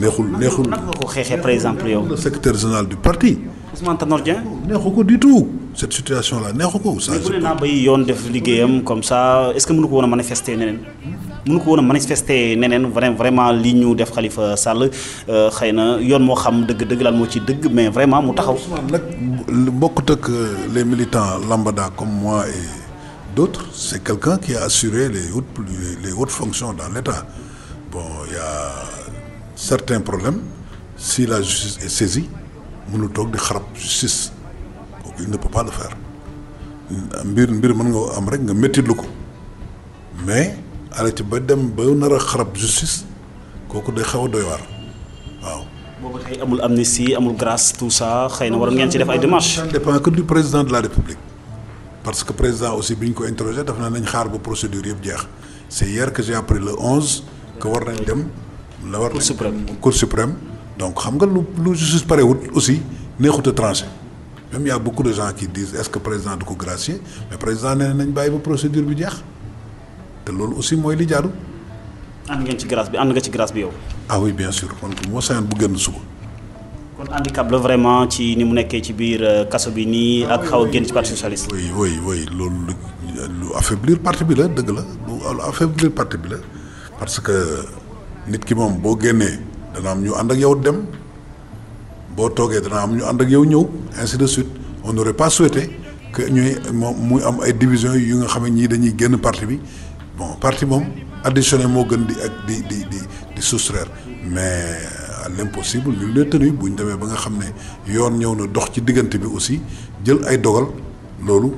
neexul. naka nga ko xeexee par exemple yow. le secrétaire général du parti. Ousmane Tanor Dieng. neexu ko du tout cette situation là neexu ko. mais bu dee naa bay yoon def liggéeyam comme ça est-ce que mënu ko woon a manifester neneen. mënu ko woon a manifester neneen vraiment li ñu def Khalifa Sall xëy na yoon moo xam dëgg-dëgg lan moo ci dëgg mais vraiment mu taxaw. nag bokkut ak les militants lambda comme moi et d'autres c'est quelqu'un qui a assuré les hautes fonctions dans l'État. Bon, il y a certains problèmes si la justice est saisie mënul toog di xarab justice kooku il ne peut pas le faire mbir mën nga am rek nga méttitlu ko mais arrêté ba dem ba nar a xarab justice kooku day xaw a doy waar waaw. boobu tey amul amnistie amul grâce tout ça xëy na war ngeen ci def ay démarches. ça ne dépend que du président de la République parce que président aussi bi ñu ko interrogé daf na nañ xaar ba procédure yëpp jeex c'est hier que j'ai appris le 11 que war nañ dem. la war Cour suprême donc xam nga lu justice parewut aussi neexut a tranché même y a beaucoup de gens qui disent est-ce que président du ko gracier mais président nee nañ bàyyi ba procédure bi jeex te loolu aussi mooy li jaadu. ànd ngeen ci grâce bi ànd nga ci grâce bi yow. ah oui bien sûr kon moo sañoon bu gën suba. kon handicap la vraiment ci ni mu nekkee ci biir kaso bi nii ak xaw a génn ci parti socialiste. oui loolu lu affaiblir parti bi la dëgg la lu affaiblir parti bi la parce que nit ki moom boo génnee dana am ñu ànd ak yow dem boo toogee dana am ñu ànd ak yow ñëw ainsi de suite on n'aurait pas souhaité que ñuy moom muy am ay divisions yu nga xam ne ñii dañuy génn parti bi bon parti moom additionné moo gën di soustraire mais à l'impossible ñu lee tenu bu ñu demee ba nga xam ne yoon ñëw na dox ci diggante bi aussi jël ay dogal loolu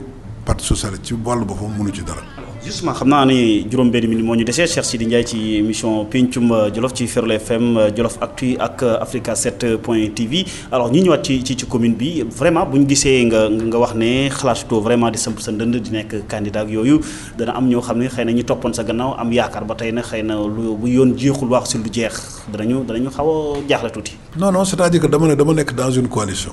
parti socialiste ci wàllu boppam mënu ci dara. justement xam naa ni juróom-benn minute moo ñu desee Cheikh Sidi Ndiaye ci émission Pencum Jolof ci Ferlo FM Jolof Actu ak Africa 7.tv alors ñu ñëwaat ci commune bi vraiment bu ñu gisee nga wax ne xalaatutoo vraiment di samp sa ndënd di nekk candidat ak yooyu dana am ñoo xam ne xëy na ñu toppoon sa gannaaw am yaakaar ba tey na xëy na lu bu yoon jeexul wax si lu jeex danañu xaw a jaaxle tuuti. non c'est-à-dire que dama nekk dans une coalition.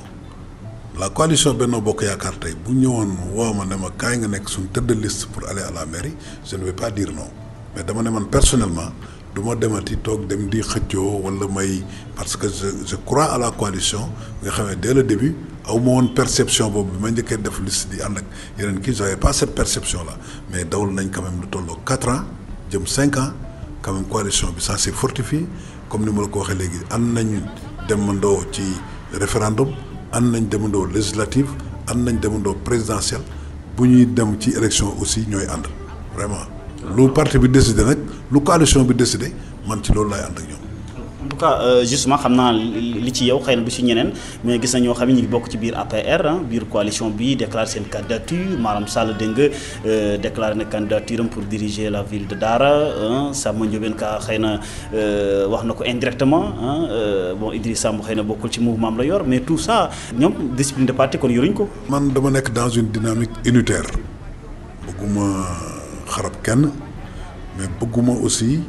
la coalition Benno Bokk Yaakaar tey bu ñëwoon woo ma ne ma kaay nga nekk suñu tête de liste pour aller à la mairie je ne vais pas dire non mais dama ne man personnellement du ma demati toog dem di xëccoo wala may parce que je crois à la coalition nga xam ne dès le début aw ma woon perception boobu bi ma njëkkee def liste di ànd ak yeneen kii j'avais pas cette perception là mais dawal nañ quand même lu tolloo 4 ans jëm 5 ans quand même coalition bi ça s'est fortifié comme ni ma la ko waxee léegi ànd nañ demandoo ci référendum. ànd nañ demandoo législative ànd nañ demandoo présidentielle bu ñuy dem ci élection aussi ñooy ànd vraiment lu parti bi décidé nag lu coalition bi décidé man ci loolu laay ànd ak ñoom. en tout cas justement xam naa li ci yow xëy na du ci ñeneen mais gis na ñoo xam ne ñu ngi bokk ci biir APR biir coalition bi déclaré seen candidature maanaam Sall dégg nga déclaré na candidature am pour diriger la ville de Dara Samba Ndiobène Ka xëy na wax na ko indirectement bon Idrissa Samb xëy na bokkul ci mouvement am la yor mais tout ça ñoom discipline de parti kon yoruñ ko. man dama nekk dans une dynamique unitaire bëgguma xarab kenn mais bëgguma aussi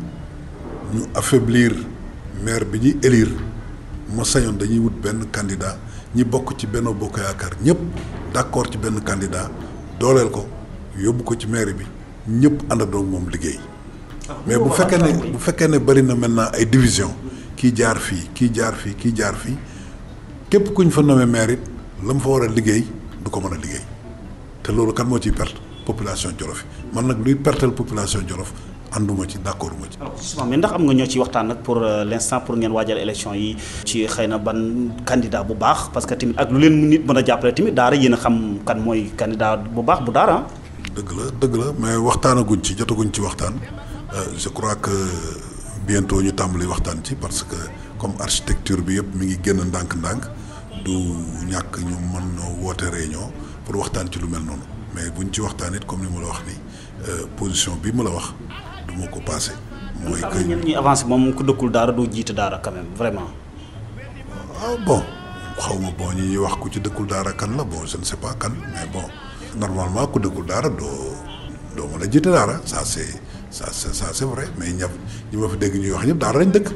ñu affaiblir. maire bi ñuy élire ma sañoon dañuy wut benn candidat ñi bokk ci Benno Bokk Yaakaar ñëpp d'accord ci benn candidat dooleel ko yóbbu ko ci maire bi ñëpp àndandoo moom liggéey mais bu fekkee ne bari na maintenant ay division kii jaar fii képp ku ñu fa nommé maire it la mu fa war a liggéey du ko mën a liggéey te loolu kan moo ciy perte population Jolof yi man nag luy pertel population Jolof ànduma ci d'accord uma ci. alors justement mais ndax am nga ñoo ci waxtaan nag pour l'instant pour ngeen waajal élection yi ci xëy na ban candidat bu baax parce que tamit ak lu leen nit mën a jàppale tamit Daara yéen a xam kan mooy candidat bu baax bu Daara. dëgg la mais waxtaanaguñ ci jotaguñ ci waxtaan je crois que bientôt ñu tàmbali waxtaan ci parce que comme architecture bi yëpp mi ngi génn ndànk-ndànk du ñàkk ñu mën noo woote réunion pour waxtaan ci lu mel noonu mais buñ ci waxtaan it comme ni ma la wax ni position bi ma la wax. du ma ko passé. mooy que ñenn ñi avancé moom ku dëkkul Daara doo jiite Daara quand même vraiment. Bon xaw ma bon ñi ñuy wax ku ci dëkkul Daara kan la bon je ne sais pas kan mais bon normalement ku dëkkul Daara doo mën a jiite Daara ça c'est vrai mais ñi ma fi dégg ñuy wax ñëpp Daara lañ dëkk.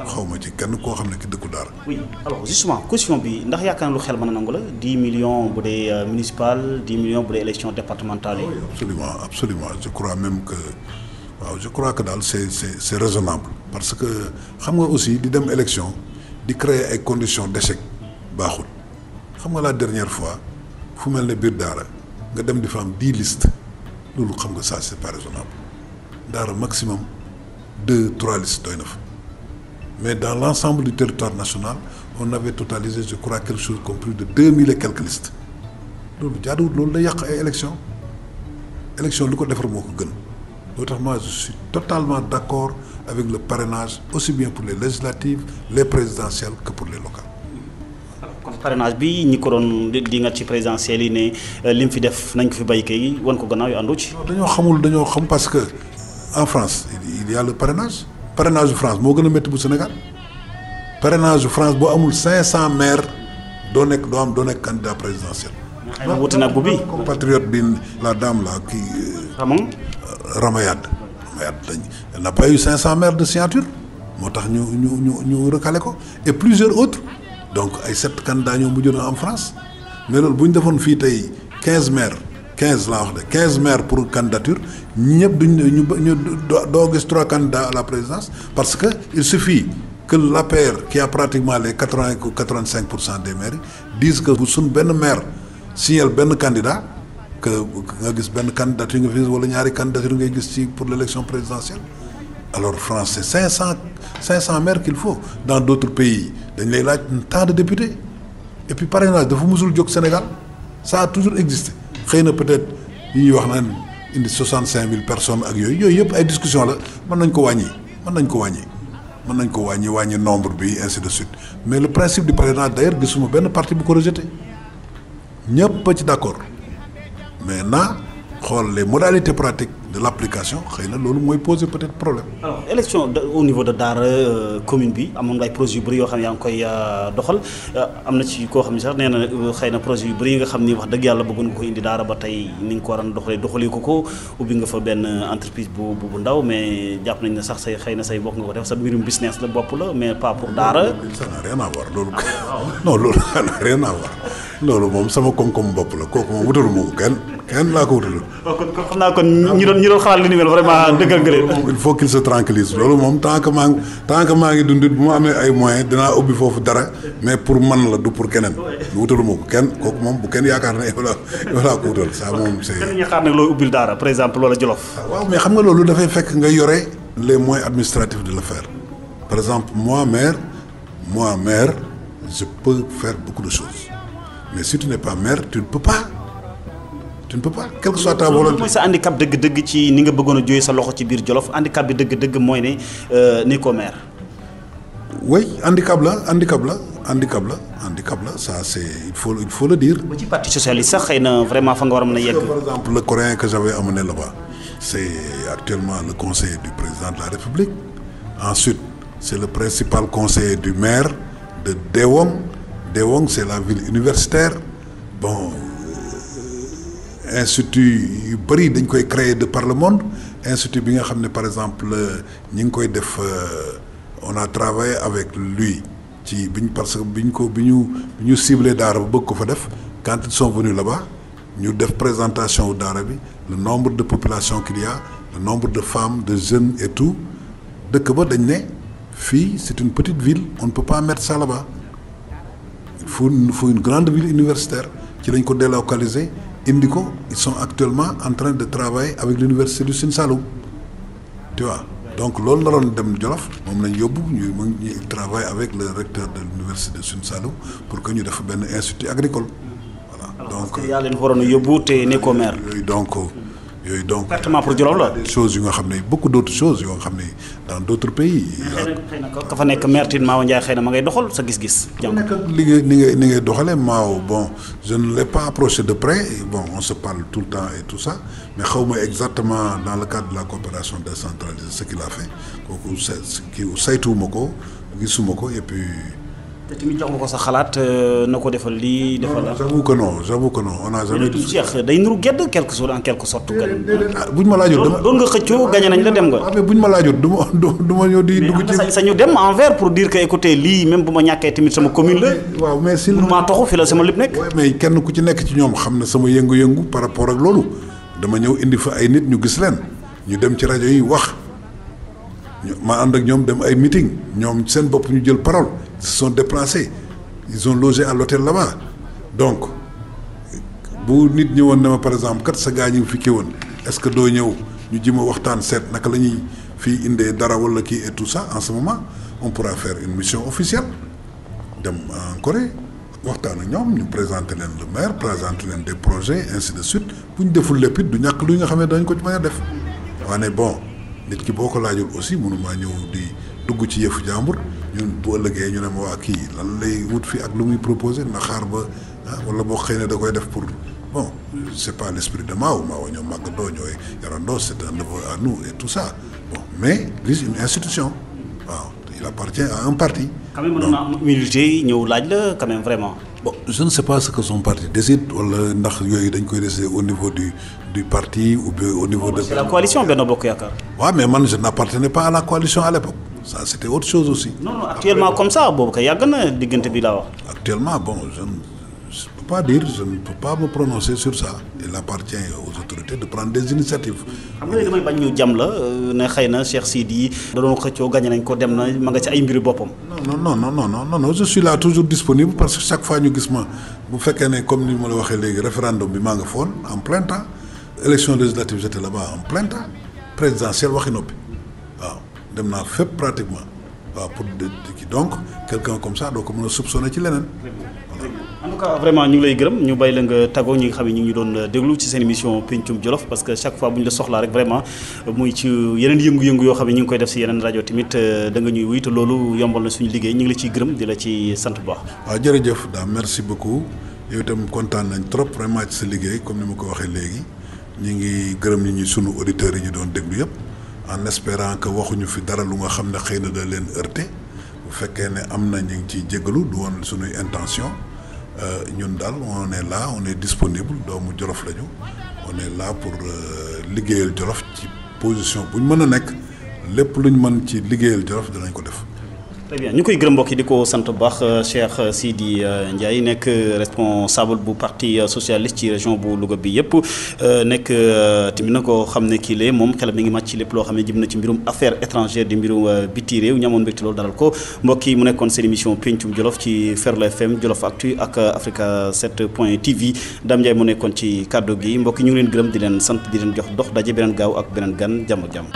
xaw ma ci kenn koo xam ne ki dëkkul Daara. oui alors justement question bi ndax yaakaar lu xel mën a nangu la 10 millions bu dee municipal 10 millions bu dee élection départementale yi. absolument je crois même que waaw je crois que daal c'est raisonnable parce que xam nga aussi di dem élection di créer ay conditions d'échec baaxul xam nga la dernière fois fu mel ne biir Daara nga dem di fa am 10 listes loolu xam nga ça c'est pas raisonnable Daara maximum 2-3 listes doy na fa mais dans l'ensemble du territoire national on avait totalisé je crois quelque chose comme plus de 2000 et quelques listes loolu jaaduwul loolu day yàq ay élection lu ko defar moo ko gën loo tax moi je suis totalement d'accord avec le parrainage aussi bien pour les législatives les présidentielles que pour les locales. kon parrainage bi ñi ko doon di nga ci présidentielles yi ne lim fi def nañ ko fi béykat yi wan ko gannaaw yu àndu ci. dañoo xam parce que en France il y a le parrainage bu France moo gën a métti bu Sénégal parrainage bu France boo amul 500 maires doo nekk candidat présidentiel. xëy na wuti nag bu bi compatriote bi la dame là kii. Ramayad elle n'a pas eu 500 maires de signature moo tax ñu recalé ko et plusieurs autres donc ay 7 candidats ñoo mujjoon en France mais loolu bu ñu defoon fii tey 15 maires 15 laa wax de 15 maires pour candidature ñëpp ñu doo gis 3 candidats à la présidence parce que il suffit que l'APR qui a pratiquement les 85% des maires disent que bu suñ benn maire signal benn candidat que nga gis benn candidature nga fi wala ñaari candidature ngay gis ci pour l'élection présidentielle alors France c'est 500 maires qu'il faut dans d'autres pays dañ lay laaj tant de députés et puis parrainage dafa musul jóg Sénégal ça a toujours existé xëy na peut-être yi ñuy wax naan indi 65 000 personnes ak yooyu yëpp ay discussion la mën nañ ko wàññi nombre bi ainsi de suite mais le principe du parrainage d'ailleurs gisuma benn parti bu ko rejeté ñëpp a ci d'accord maintenant xool les modalités pratiques de l'application xëy na loolu mooy poser peut-être problème. alors élection au niveau de Daara commune bi amoon nga ay projets yu bëri yoo xam ne yaa ngi koy doxal am na ci koo xam ne sax nee na xëy na projet yu bëri yi nga xam ni wax dëgg yàlla bëggoon nga ko indi Daara ba tey ni nga ko waroon doxalee ko ubbi nga fa benn entreprise bu ndaw mais jàpp nañ ne sax xëy na say bokk nga ko def sa mbirum business la bopp la mais pas pour Daara. ça n'a rien à voir loolu. non loolu ça n'a rien à voir loolu moom sama koom-koom bopp la kooku moom wutalu ma ko kenn laa ko wutalu. kon xam naa kon ñi doon xalaat li ni mel vraiment dëggal nga leen. il faut qu'il se tranquillise loolu moom tant que maa ngi dundit bu ma amee ay moyens dinaa ubbi foofu dara mais pour man la du pour keneen. wutalu ma ko kenn kooku moom bu kenn yaakaar ne yow laa ko wutal ça moom c'est. kenn ñu xaar nag looy ubbil Daara par exemple loola Jolof. waaw mais xam nga loolu dafay fekk nga yore les moyens administratifs de le faire par exemple moi maire je peux faire beaucoup de choses mais si tu n'es pas maire tu ne peux pas quelle que soit ta volonté. mooy sa handicap dëgg-dëgg ci ni nga bëggoon a jógee sa loxo ci biir Jolof handicap bi dëgg-dëgg mooy ne ni ko maire. oui handicap la ça c'est il faut le dire. ba ci parti socialiste sax xëy na vraiment fa nga war a mën a yegg. par exemple le Coréen que j'avais amené là-bas c'est actuellement le conseiller du président de la République ensuite c'est le principal conseiller du maire de Dewong c'est la ville universitaire bon. institut yu bëri dañ koy créer de par le monde institut bi nga xam ne par exemple ñi ngi koy def on a travaillé avec lui ci parce que bi ñu ciblé Daara ba bëgg ko fa def quand ils sont venus là-bas ñu def présentation wu Daara bi le nombre de population qu'il y a le nombre de femmes de jeunes et tout dëkk ba dañ ne fii c'est une petite ville on ne peut pas mettre ça là-bas il faut une grande ville universitaire ci lañ ko délocaliser indi ko ils sont actuellement en train de travailler avec l'université du Sine Saloum tu vois donc loolu naroon dem Jolof moom lañ yóbbu ñu travaille avec le recteur de l'université du Sine Saloum pour que ñu def benn institut agricole voilà. donc yaa leen waroon a yóbbu te nekkoo maire. yooyu donc pertement pour Jolof la. des choses yu nga xam ne beaucoup d'autres choses yoo nga xam ne dans d'autres pays. xëy na ka fa nekk maire Tine Maawo Ndiaye xëy na ma ngay doxal sa gis-gis. nekk li ngay doxalee Maawo bon je ne l'ai pas approché de près bon on se parle tout le temps et tout ça mais xaw ma exactement dans le cadre de la coopération décentralisée ce qu'il a fait kooku saytuwuma ko gisuma ko et puis. te tamit jox nga ko sa xalaat na ko defal lii defal la. j'avoue que non on a jamais. Cheikh day nuru gedd en quelque sorte. buñ ma laajoon doon nga xëccoo gañe nañ la dem nga. mais buñ ma laajoon du ma ñëw di dugg ci. sañu dem envers pour dire que écoutez lii même bu ma ñàkkee tamit sama commune la. waaw mais si maa toxu fi la sama lépp nekk. mais kenn ku ci nekk ci ñoom xam na sama yëngu-yëngu par rapport ak loolu dama ñëw indi fa ay nit ñu gis leen ñu dem ci rajo yi wax ma ànd ak ñoom dem ay meeting ñoom seen bopp ñu jël parole ils se sont déplacés ils ont logé à l'hôtel là-bas donc bu nit ñëwoon ne ma par exemple kat sa gaa ñu fi kii woon est-ce que doo ñëw ñu ji ma waxtaan seet naka la ñuy fii indee dara wala kii et tout ça en ce moment on pourra faire une mission officielle dem en Corée waxtaan ak ñoom ñu présenter leen le maire présenter leen des projets ainsi de suite bu ñu deful lépp it du ñàkk lu nga xam ne dañ ko ci mën a def waaye bon nit ki boo ko laajul aussi mënumaa ñëw di dugg ci yëfu jàmbur ñun bu ëllëgee ñu ne ma waa kii lan lay wut fii ak lu muy proposer na xaar ba wala boo xëy na da koy def pour bon c'est pas l'esprit de Mao ñoo màggandoo ñooy yarandoo c'est un neveu à nous et tout ça bon mais lii une institution waaw il appartient à un parti. quand même mën na am humilité ñëw laaj la quand même vraiment. bon je ne sais pas ce que son parti décide wala ndax yooyu dañ koy décider au niveau du parti ou bien au niveau de. c'est la coalition Benno Bokk Yaakaar. waaw mais man je n'appartenais pas à la coalition à l'époque ça c'était autre chose aussi. non actuellement comme ça boobu kay yàgg na diggante bi laa wax. actuellement bon je ne peux pas me prononcer sur ça il appartient aux autorités de prendre des initiatives. xam nga damay bañ ñu jam la ne xëy na Cheikh Sidy da doon xëccoo gagné nañ ko dem na ma nga ci ay mbiri boppam. non je suis là toujours disponible parce que chaque fois ñu gis ma bu fekkee ne comme ni ma la waxee léegi référendum bi maa nga foon en plein temps élection législative j'étais là-bas en plein temps présidentielle waxi noppi waaw dem naa fépp pratiquement waaw pour donc quelqu'un comme ça doo ko mën a soupçonner ci leneen. en tout cas vraiment ñu ngi lay gërëm ñu bàyyi la nga tàggoo ñi nga xam ne ñu ngi doon déglu ci seen émission Pencum Jolof parce que chaque fois bu ñu la soxlaa rek vraiment muy ci yeneen yëngu-yëngu yoo xam ne ñu ngi koy def si yeneen rajo tamit da nga ñuy wuy te loolu yombal na suñu liggéey ñu ngi la ciy gërëm di la ci sant bu baax. waaw jërëjëf merci beaucoup yow itam kontaan nañ trop vraiment ci sa liggéey comme ni ma ko waxee léegi ñu ngi gërëm ñi sunu auditeurs yi ñu doon déglu yëpp en espérant que waxuñu fi dara lu nga xam ne xëy na da leen heurté bu fekkee ne am na ñu ngi ciy jégalu du woon sunuy intention. ñun daal on est là on est disponible doomu Jolof lañu on est là pour liggéeyal Jolof ci position bu ñu mën a nekk lépp lu ñu mën ci liggéeyal Jolof danañ ko def. très bien ñu koy gërëm mbokk yi di ko sant bu baax Cheikh Sidy Ndiaye nekk responsable bu parti socialiste ci région bu Louga bi yëpp nekk tamit na ko xam ne kii lee moom xelam mi ngi màcc ci lépp loo xam ne jëm na ci mbirum affaires étrangères di mbirum biti réew ñamoon mbégte loolu dalal ko mbokk yi mu nekkoon seen émission Pencum Jolof ci Ferlo FM Jolof Actu ak Africa 7 point TV Dame Ndiaye mu nekkoon ci kàddu gi mbokk yi ñu ngi leen gërëm di leen sant di leen jox dox daje beneen gaaw ak beneen gan jàmm ak jàmm.